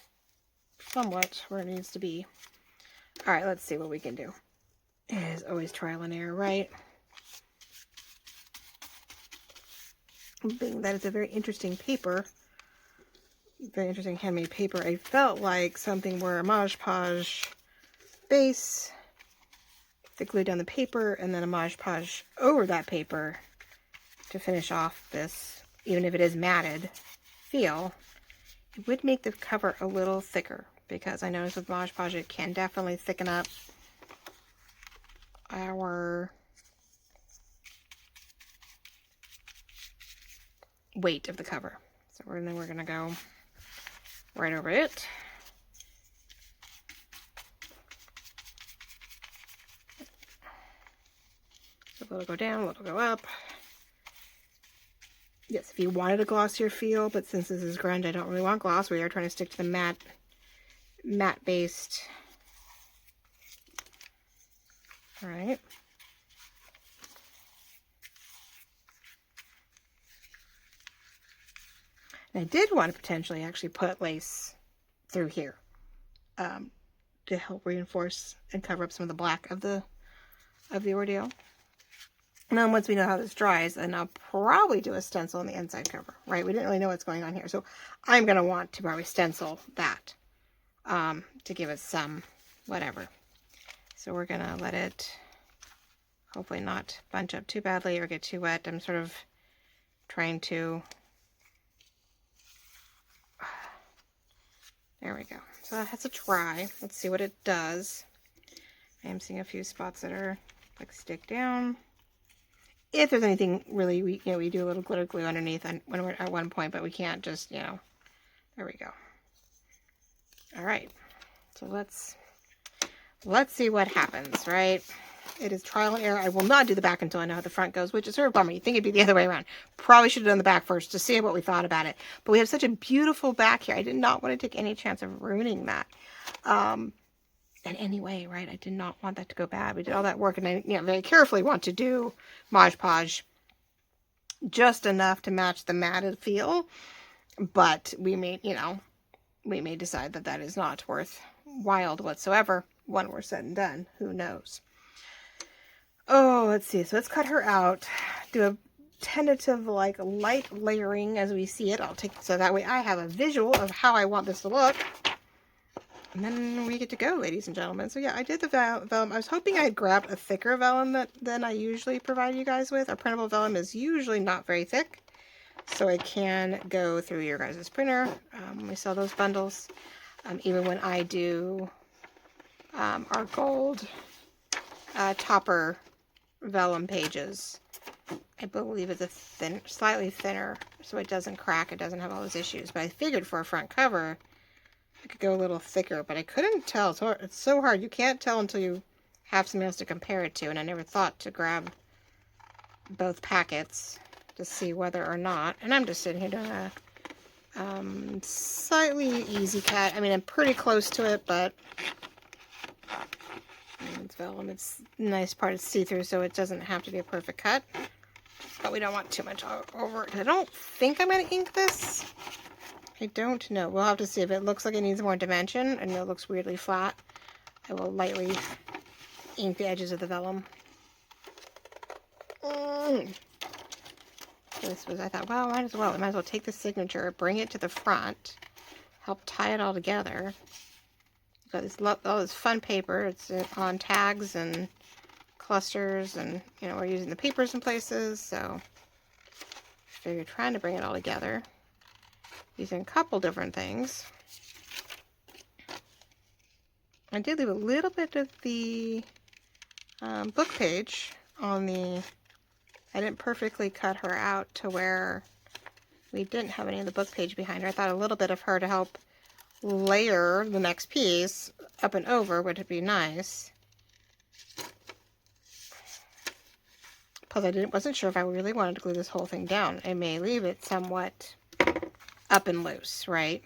somewhat where it needs to be. All right, let's see what we can do. It is always trial and error, right? Being that it's a very interesting paper, very interesting handmade paper, I felt like something where a Mod Podge base, to glue down the paper, and then a Mod Podge over that paper to finish off this, even if it is matted feel. It would make the cover a little thicker, because I noticed with Mod Podge it can definitely thicken up our weight of the cover. So we're going to go right over it. So a little go down, a little go up. Yes, if you wanted a glossier feel, but since this is grunge, I don't really want gloss. We are trying to stick to the matte based. All right. And I did want to potentially actually put lace through here to help reinforce and cover up some of the black of the ordeal. And then once we know how this dries, then I'll probably do a stencil on the inside cover, right? We didn't really know what's going on here. So I'm going to want to probably stencil that to give it some whatever. So we're going to let it hopefully not bunch up too badly or get too wet. I'm sort of trying to... There we go. So that has a try. Let's see what it does. I am seeing a few spots that are like stick down. If there's anything really, we do a little glitter glue underneath when we're at one point, but we can't just, there we go. All right. So let's see what happens, right? It is trial and error. I will not do the back until I know how the front goes, which is sort of a bummer. You'd think it'd be the other way around. Probably should have done the back first to see what we thought about it. But we have such a beautiful back here. I did not want to take any chance of ruining that. In any way, right? I did not want that to go bad. We did all that work, and I very carefully want to do Mod Podge just enough to match the matted feel. But we may decide that that is not worthwhile whatsoever when we're said and done. Who knows? Oh, let's see. So let's cut her out. Do a tentative, like, light layering as we see it. So that way I have a visual of how I want this to look. And then we get to go, ladies and gentlemen. So yeah, I did the vellum. I was hoping I had grabbed a thicker vellum than I usually provide you guys with. Our printable vellum is usually not very thick, so it can go through your guys' printer when we sell those bundles. Even when I do our gold topper vellum pages, I believe it's slightly thinner, so it doesn't crack. It doesn't have all those issues. But I figured for a front cover, I could go a little thicker, but I couldn't tell. It's so hard. You can't tell until you have something else to compare it to, and I never thought to grab both packets to see whether or not. And I'm just sitting here doing Slightly easy cut. I mean, I'm pretty close to it, but it's vellum. It's the nice part, it's see-through, so it doesn't have to be a perfect cut. But we don't want too much over it. I don't think I'm going to ink this. I don't know. We'll have to see. If it looks like it needs more dimension and it looks weirdly flat, I will lightly ink the edges of the vellum. This was, I thought, well, I might as well take the signature, bring it to the front, help tie it all together. Got this, all this fun paper. It's on tags and clusters, and you know, we're using the papers in places, so you're trying to bring it all together using a couple different things. I did leave a little bit of the book page on the, I didn't perfectly cut her out to where we didn't have any of the book page behind her. I thought a little bit of her to help layer the next piece up and over would be nice. Plus I wasn't sure if I really wanted to glue this whole thing down. I may leave it somewhat up and loose, right?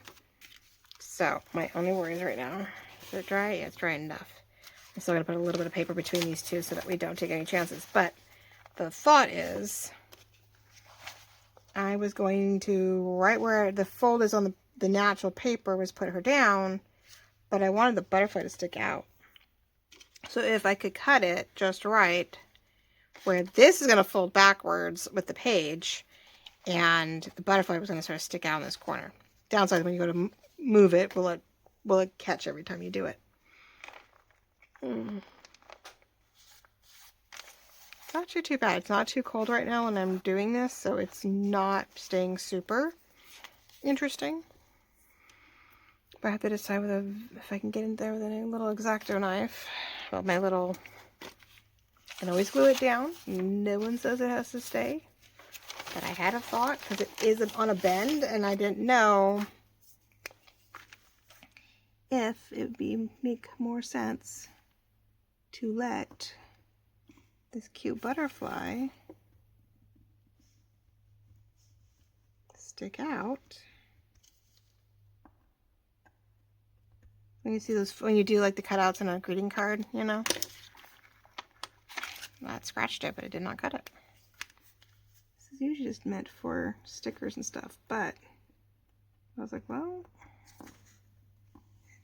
So my only worries right now, is it dry? Yeah, it's dry enough. I'm still going to put a little bit of paper between these two so that we don't take any chances. But the thought is, I was going to, right where the fold is on the natural paper, was put her down, but I wanted the butterfly to stick out. So if I could cut it just right, where this is going to fold backwards with the page, and the butterfly was going to sort of stick out in this corner. Downside, when you go to move it, will it catch every time you do it? It's not too bad. It's not too cold right now when I'm doing this, so it's not staying super interesting. But I have to decide if I can get in there with a little X-Acto knife. Well, my little, I can always glue it down. No one says it has to stay. But I had a thought, because it is on a bend, and I didn't know if it would make more sense to let this cute butterfly stick out. When you see those, when you do like the cutouts on a greeting card, you know, that scratched it, but it did not cut it. This is usually just meant for stickers and stuff, but I was like, well, it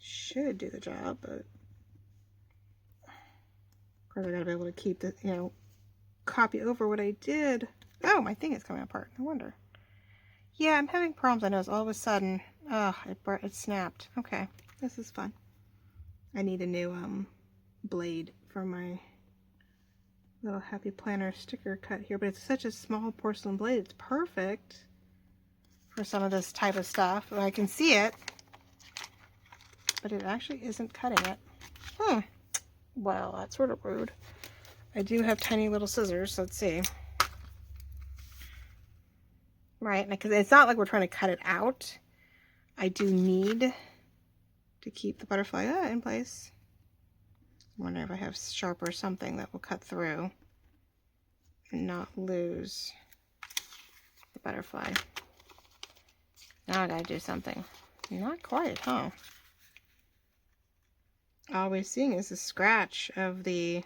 should do the job, but of course I gotta be able to keep the, you know, copy over what I did. Oh, my thing is coming apart. No wonder. Yeah, I'm having problems. I know, all of a sudden, oh, it snapped. Okay, this is fun. I need a new blade for my little Happy Planner sticker cut here, but it's such a small porcelain blade. It's perfect for some of this type of stuff. I can see it, but it actually isn't cutting it. Well, that's sort of rude. I do have tiny little scissors. Let's see. Right, because it's not like we're trying to cut it out. I do need to keep the butterfly in place. I wonder if I have sharp or something that will cut through and not lose the butterfly. Now I gotta do something. Not quite, huh? All we're seeing is a scratch of the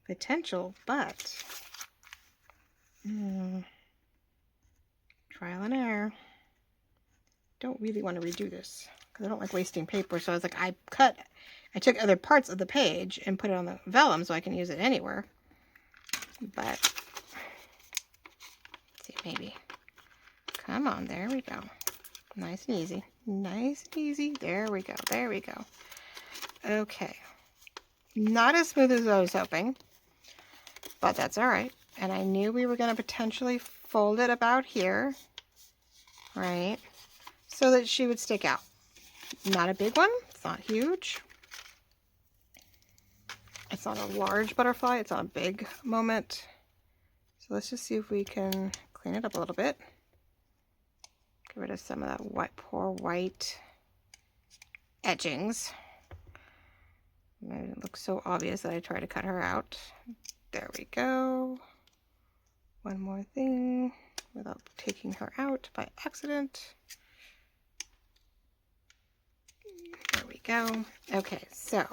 potential, but trial and error. Don't really want to redo this because I don't like wasting paper. So I was like, I took other parts of the page and put it on the vellum so I can use it anywhere. But let's see, maybe. Come on, there we go. Nice and easy. Nice and easy. There we go. There we go. Okay. Not as smooth as I was hoping, but that's all right. And I knew we were going to potentially fold it about here, right? So that she would stick out. Not a big one. It's not huge. It's not a large butterfly. It's not a big moment. So let's just see if we can clean it up a little bit. Get rid of some of that poor white etchings. It looks so obvious that I try to cut her out. There we go. One more thing without taking her out by accident. go. Okay, so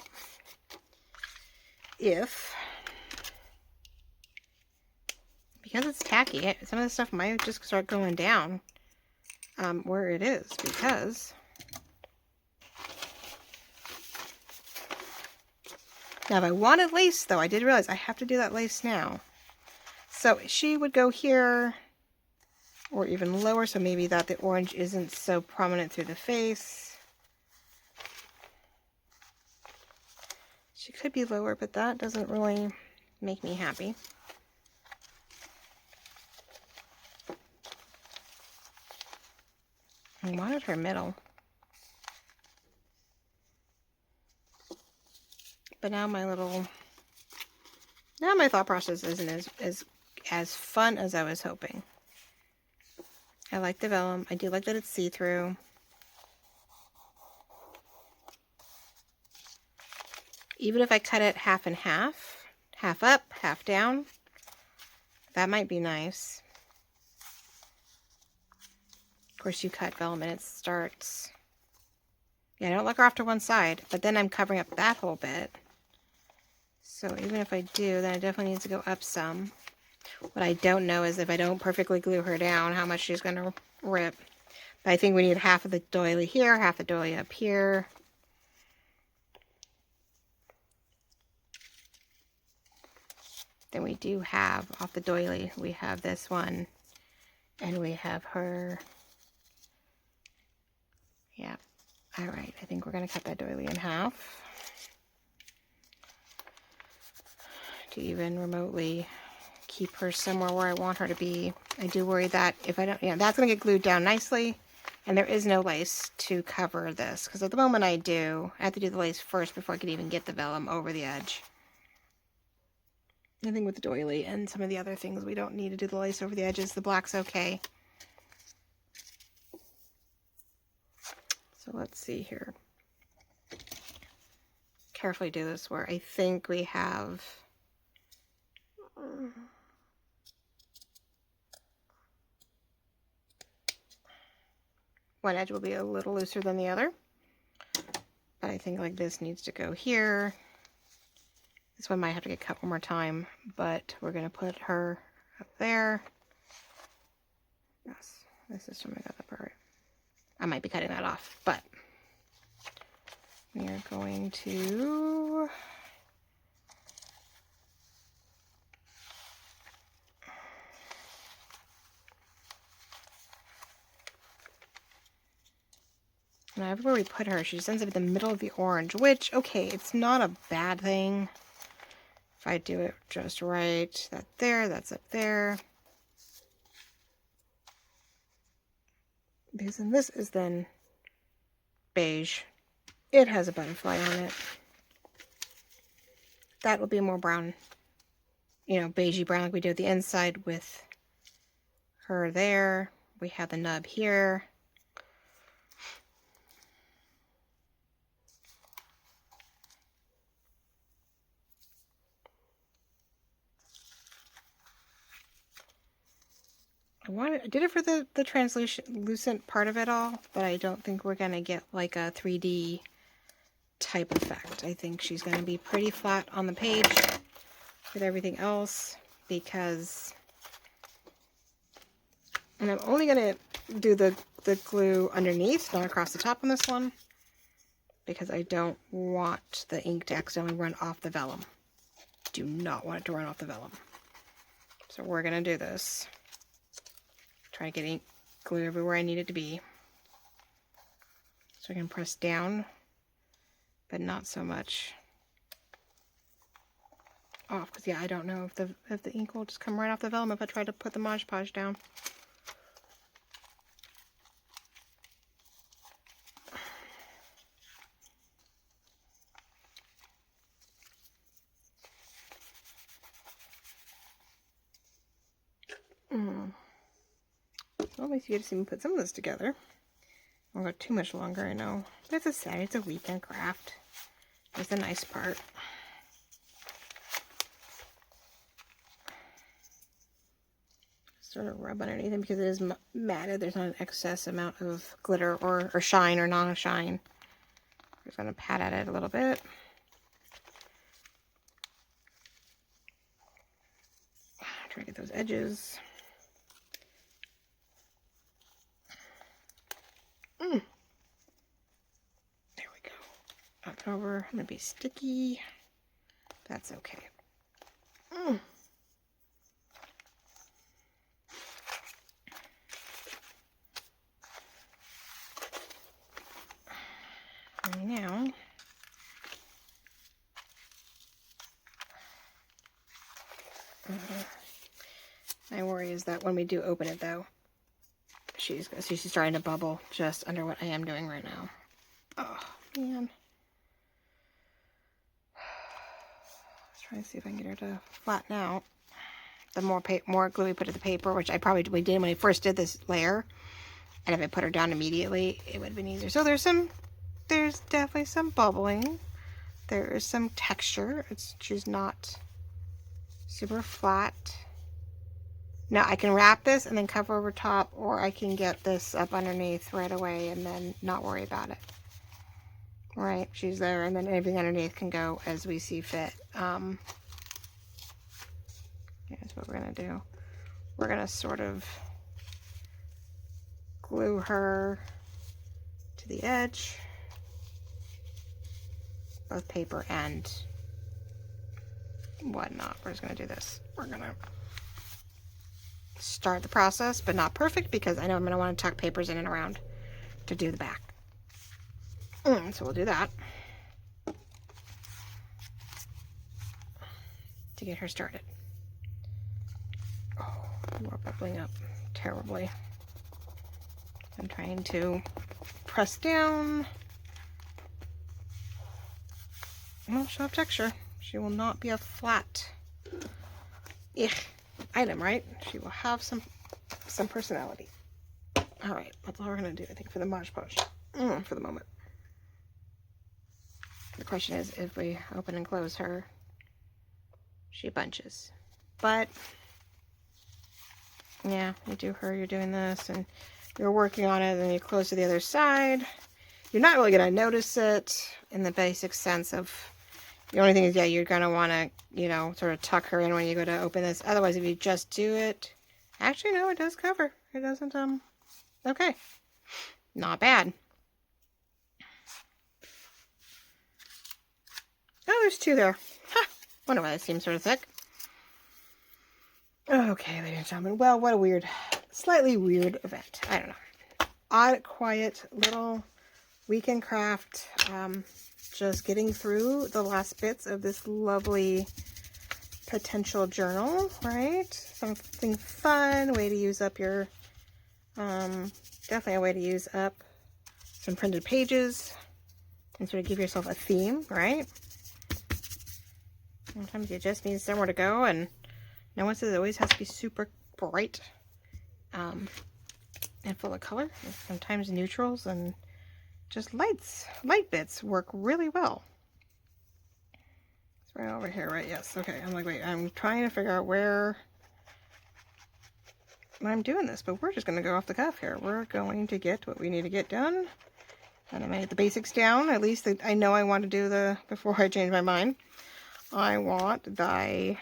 because it's tacky, some of the stuff might just start going down where it is, because now if I wanted lace, though, I did realize I have to do that lace now. So she would go here or even lower, so maybe that the orange isn't so prominent through the face. She could be lower, but that doesn't really make me happy. I wanted her middle. But now my thought process isn't as fun as I was hoping. I like the vellum. I do like that it's see-through. Even if I cut it half and half up, half down, that might be nice. Of course, you cut vellum and it starts. Yeah, I don't like her off to one side, but then I'm covering up that whole bit. So even if I do, then it definitely needs to go up some. What I don't know is if I don't perfectly glue her down, how much she's going to rip. But I think we need half of the doily here, half the doily up here. Then we do have, off the doily, we have this one. And we have her. Yeah. All right. I think we're going to cut that doily in half. To even remotely keep her somewhere where I want her to be. I do worry that if I don't, yeah, that's going to get glued down nicely. And there is no lace to cover this. Because at the moment I have to do the lace first before I can even get the vellum over the edge. I think with the doily and some of the other things, we don't need to do the lace over the edges. The black's okay. So let's see here. Carefully do this where I think we have... one edge will be a little looser than the other. But I think like this needs to go here. This one might have to get cut one more time, but we're going to put her up there. Yes, this is from my other part. I might be cutting that off, but we are going to and everywhere we put her, she just ends up in the middle of the orange, which, okay, it's not a bad thing. If I do it just right, that's up there. Because then this is then beige. It has a butterfly on it. That will be more brown, you know, beigey brown like we do at the inside with her there. We have the nub here. I did it for the translucent part of it all, but I don't think we're going to get like a 3D type effect. I think she's going to be pretty flat on the page with everything else, because, and I'm only going to do the glue underneath, not across the top on this one, because I don't want the ink to accidentally run off the vellum. Do not want it to run off the vellum. So we're going to do this. Try to get ink glue everywhere I need it to be. So I can press down, but not so much off, because yeah, I don't know if the ink will just come right off the vellum if I try to put the Mod Podge down. Well, at least you get to see me put some of this together. I won't go too much longer, I know. But it's a Saturday, it's a weekend craft. That's the nice part. Sort of rub underneath it because it is matted. There's not an excess amount of glitter or shine or non-shine Just going to pat at it a little bit. Try to get those edges. There we go. Up and over. I'm going to be sticky. That's okay. And now, my worry is that when we do open it, though, she's starting to bubble just under what I am doing right now. Oh, man. Let's try and see if I can get her to flatten out. The more glue we put to the paper, which we did when we first did this layer, and if I put her down immediately, it would have been easier. So there's definitely some bubbling. There is some texture. She's not super flat. Now I can wrap this and then cover over top, or I can get this up underneath right away and then not worry about it. Right, she's there, and then everything underneath can go as we see fit. Here's what we're gonna do. We're gonna sort of glue her to the edge, both paper and whatnot. We're just gonna do this. We're gonna start the process, but not perfect, because I know I'm gonna want to tuck papers in and around to do the back. So we'll do that to get her started. Oh, we're bubbling up terribly. I'm trying to press down. Well, she'll have texture. She will not be a flat item, right? She will have some personality. All right, that's all we're gonna do, I think, for the Mod Podge for the moment. The question is, if we open and close her, she bunches. But yeah, you do her, you're doing this, and you're working on it, and then you close to the other side. You're not really gonna notice it in the basic sense of, the only thing is, yeah, you're gonna wanna, sort of tuck her in when you go to open this. Otherwise, if you just do it, actually, no, it does cover. It doesn't, okay. Not bad. Oh, there's two there. Ha! Wonder why that seems sort of thick. Okay, ladies and gentlemen. Well, what a slightly weird event. I don't know. Odd, quiet, little weekend craft. Just getting through the last bits of this lovely potential journal, right? Something fun, way to use up your, definitely a way to use up some printed pages and sort of give yourself a theme, right? Sometimes you just need somewhere to go, and no one says it always has to be super bright and full of color. Sometimes neutrals and just light bits work really well. It's right over here, right? Yes. Okay. I'm like, wait, I'm trying to figure out where I'm doing this, but we're just going to go off the cuff here. We're going to get what we need to get done. And I made the basics down. At least I know I want to do before I change my mind. I want that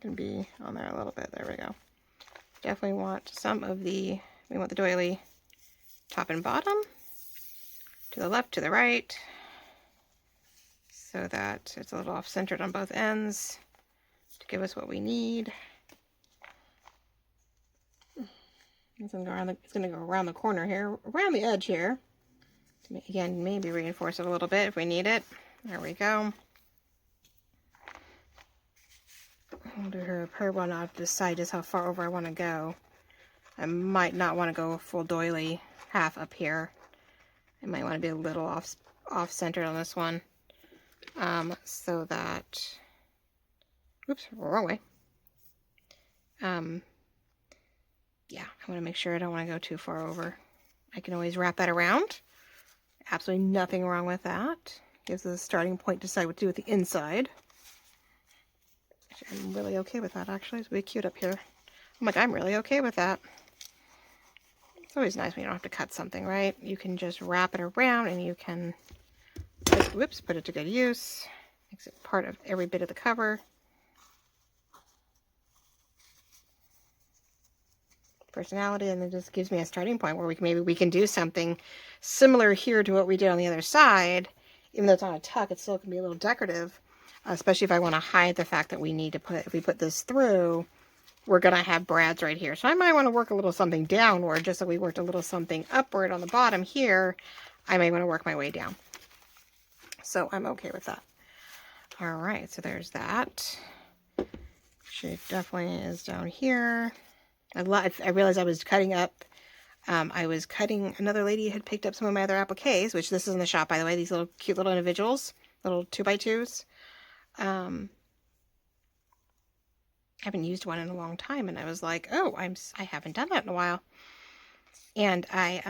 can be on there a little bit. There we go. Definitely want we want the doily top and bottom, to the left, to the right, so that it's a little off-centered on both ends to give us what we need. It's going to go around the corner here, around the edge here. Again, maybe reinforce it a little bit if we need it. There we go. I'll do her one. I'll decide just how far over I want to go. I might not want to go full doily half up here. I might want to be a little off-centered on this one. So that, oops, wrong way. Yeah, I want to make sure I don't want to go too far over. I can always wrap that around. Absolutely nothing wrong with that. Gives us a starting point to decide what to do with the inside. I'm really okay with that, actually. It's really cute up here. I'm really okay with that. It's always nice when you don't have to cut something, right? You can just wrap it around and you can, just, whoops, put it to good use. Makes it part of every bit of the cover. Personality, and it just gives me a starting point where maybe we can do something similar here to what we did on the other side. Even though it's on a tuck, it still can be a little decorative, especially if I want to hide the fact that we need to put, if we put this through, we're going to have brads right here. So I might want to work a little something downward, just like we worked a little something upward on the bottom here. I may want to work my way down. So I'm okay with that. All right, so there's that. She definitely is down here. I realized I was cutting up. I was cutting, another lady had picked up some of my other appliques, which this is in the shop, by the way, these little cute little individuals, little 2x2s. I haven't used one in a long time, and I was like, oh, I haven't done that in a while. And I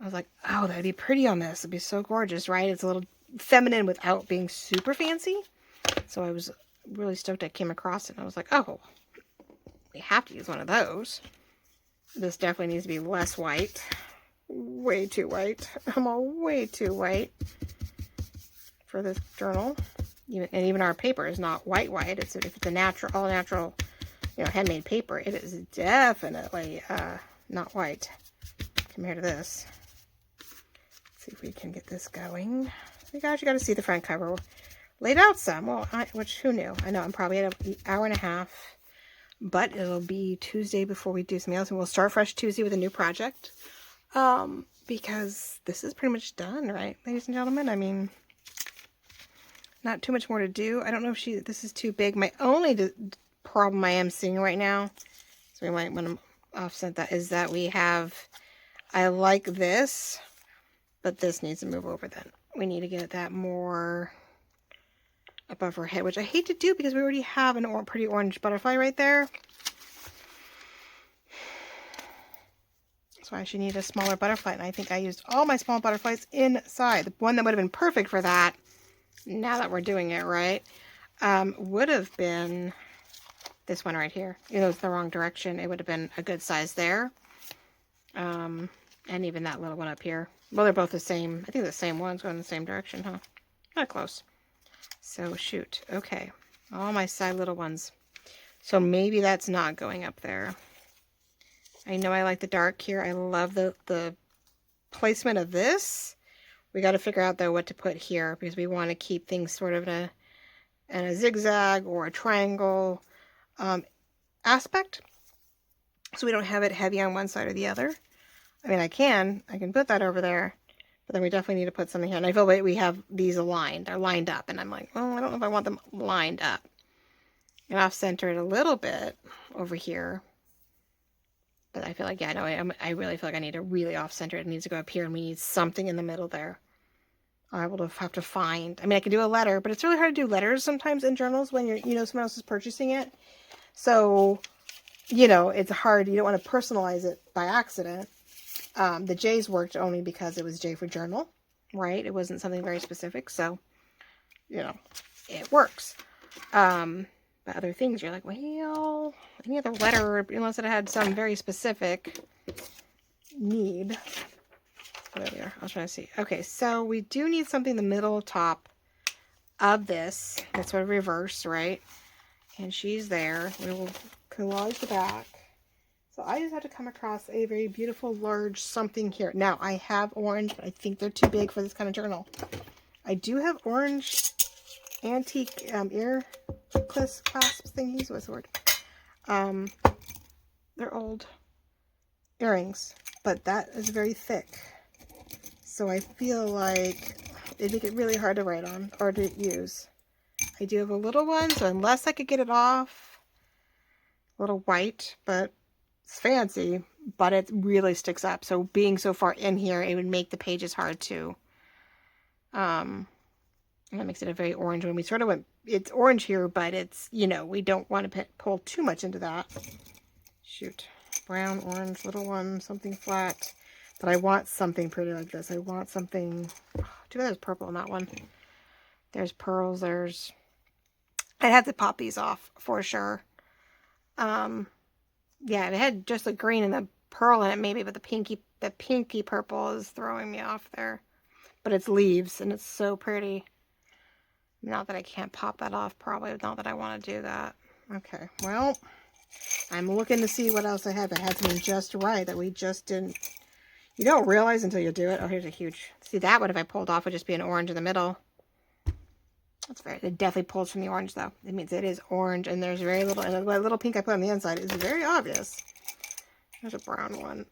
was like, oh, that'd be pretty on this. It'd be so gorgeous, right? It's a little feminine without being super fancy. So I was really stoked I came across it, and I was like, oh, we have to use one of those. This definitely needs to be less white. Way too white. I'm all way too white for this journal. And even our paper is not white. If it's a natural, all natural, handmade paper, it is definitely not white compared to this. Let's see if we can get this going. You guys, you got to see the front cover. Laid out some. Well, which who knew? I know I'm probably at an hour and a half. But it'll be Tuesday before we do something else. And we'll start fresh Tuesday with a new project. Because this is pretty much done, right, ladies and gentlemen? I mean, not too much more to do. I don't know if this is too big. My only problem I am seeing right now, so we might want to offset that, is that I like this, but this needs to move over then. We need to get that more above her head, which I hate to do because we already have a pretty orange butterfly right there. So I should need a smaller butterfly, and I think I used all my small butterflies inside. The one that would have been perfect for that, now that we're doing it right, would have been this one right here. Even though it's the wrong direction, it would have been a good size there. And even that little one up here. Well, they're both the same. I think the same one's going in the same direction, huh? Not close. So shoot, okay, all my side little ones. So maybe that's not going up there. I know I like the dark here. I love the placement of this. We got to figure out though what to put here, because we want to keep things sort of in a zigzag or a triangle aspect, so we don't have it heavy on one side or the other. I mean, I can put that over there. But then we definitely need to put something here. And I feel like we have these aligned. They're lined up. And I'm like, well, I don't know if I want them lined up. And off-center it a little bit over here. But I feel like, yeah, no, I really feel like I need to really off-center it. It needs to go up here. And we need something in the middle there. I will have to find. I mean, I can do a letter. But it's really hard to do letters sometimes in journals when someone else is purchasing it. So, it's hard. You don't want to personalize it by accident. The J's worked only because it was J for journal, right? It wasn't something very specific, so, it works. But other things, you're like, well, any other letter, unless it had some very specific need. Oh, there we are. I was trying to see. Okay, so we do need something in the middle top of this. That's sort of reverse, right? And she's there. We will collage the back. So I just had to come across a very beautiful large something here. Now, I have orange, but I think they're too big for this kind of journal. I do have orange antique ear clasp thingies. What's the word? They're old earrings, but that is very thick. So I feel like they make it really hard to write on or to use. I do have a little one, so unless I could get it off, a little white, but it's fancy, but it really sticks up. So being so far in here, it would make the pages hard to, and that makes it a very orange one. We sort of went, it's orange here, but it's, we don't want to pull too much into that. Shoot. Brown, orange, little one, something flat. But I want something pretty like this. I want something, too bad there's purple in that one. There's pearls, I'd have to pop these off for sure. Yeah, it had just the green in the pearl in it maybe, but the pinky purple is throwing me off there. But it's leaves, and it's so pretty. Not that I can't pop that off, probably. Not that I want to do that. Okay, well, I'm looking to see what else I have that has been just right that we just didn't. You don't realize until you do it. Oh, here's a huge. See, that one, if I pulled off, would just be an orange in the middle. That's very. It definitely pulls from the orange, though. It means it is orange, and there's very little. And the little pink I put on the inside is very obvious. There's a brown one.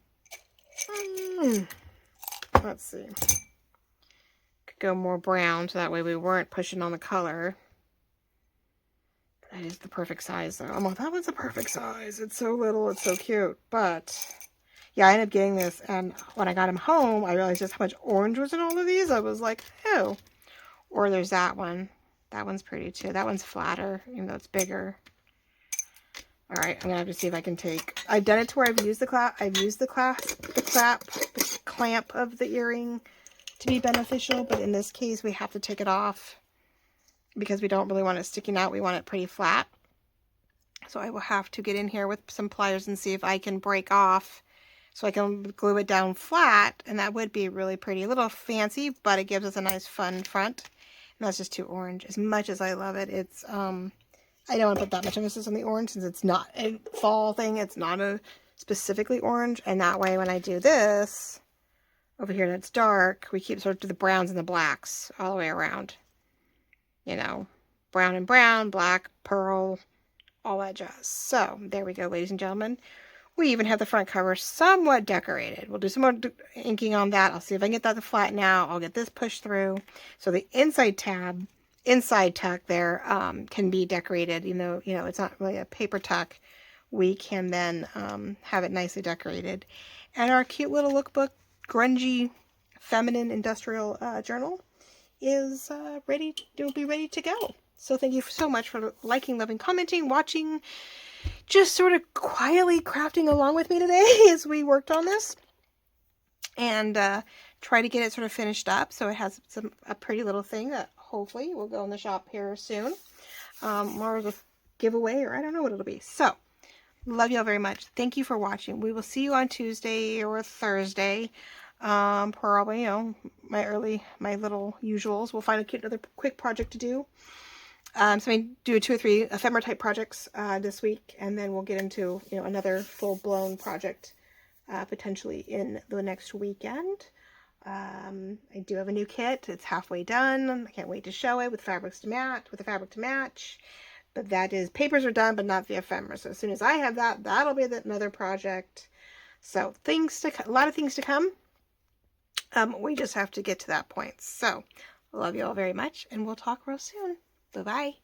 Let's see. Could go more brown, so that way we weren't pushing on the color. That is the perfect size, though. I'm like, that one's the perfect size. It's so little. It's so cute. But, yeah, I ended up getting this, and when I got him home, I realized just how much orange was in all of these. I was like, oh. Or there's that one. That one's pretty, too. That one's flatter, even though it's bigger. All right, I'm going to have to see if I can take... I've done it to where I've used the clamp of the earring to be beneficial, but in this case, we have to take it off because we don't really want it sticking out. We want it pretty flat. So I will have to get in here with some pliers and see if I can break off so I can glue it down flat, and that would be really pretty. A little fancy, but it gives us a nice fun front. And that's just too orange. As much as I love it, it's, I don't want to put that much emphasis on the orange since it's not a fall thing. It's not a specifically orange. And that way when I do this, over here that's dark, we keep sort of the browns and the blacks all the way around. You know, brown and brown, black, pearl, all that jazz. So, there we go, ladies and gentlemen. We even have the front cover somewhat decorated. We'll do some more inking on that. I'll see if I can get that to flatten out. I'll get this pushed through. So the inside tuck there can be decorated. You know, it's not really a paper tuck. We can then have it nicely decorated. And our cute little lookbook, grungy, feminine, industrial journal is ready. It'll be ready to go. So thank you so much for liking, loving, commenting, watching, just sort of quietly crafting along with me today as we worked on this and try to get it sort of finished up so it has a pretty little thing that hopefully will go in the shop here soon, or as a giveaway, or I don't know what it'll be. So love y'all very much. Thank you for watching. We will see you on Tuesday or Thursday. Probably, you know, my little usuals. We'll find another quick project to do. So I do 2 or 3 ephemera type projects this week, and then we'll get into, you know, another full-blown project potentially in the next weekend. I do have a new kit. It's halfway done. I can't wait to show it with fabrics to match, with the fabric to match. But that is, papers are done, but not the ephemera. So as soon as I have that, that'll be another project. So a lot of things to come. We just have to get to that point. So love you all very much, and we'll talk real soon. Bye-bye.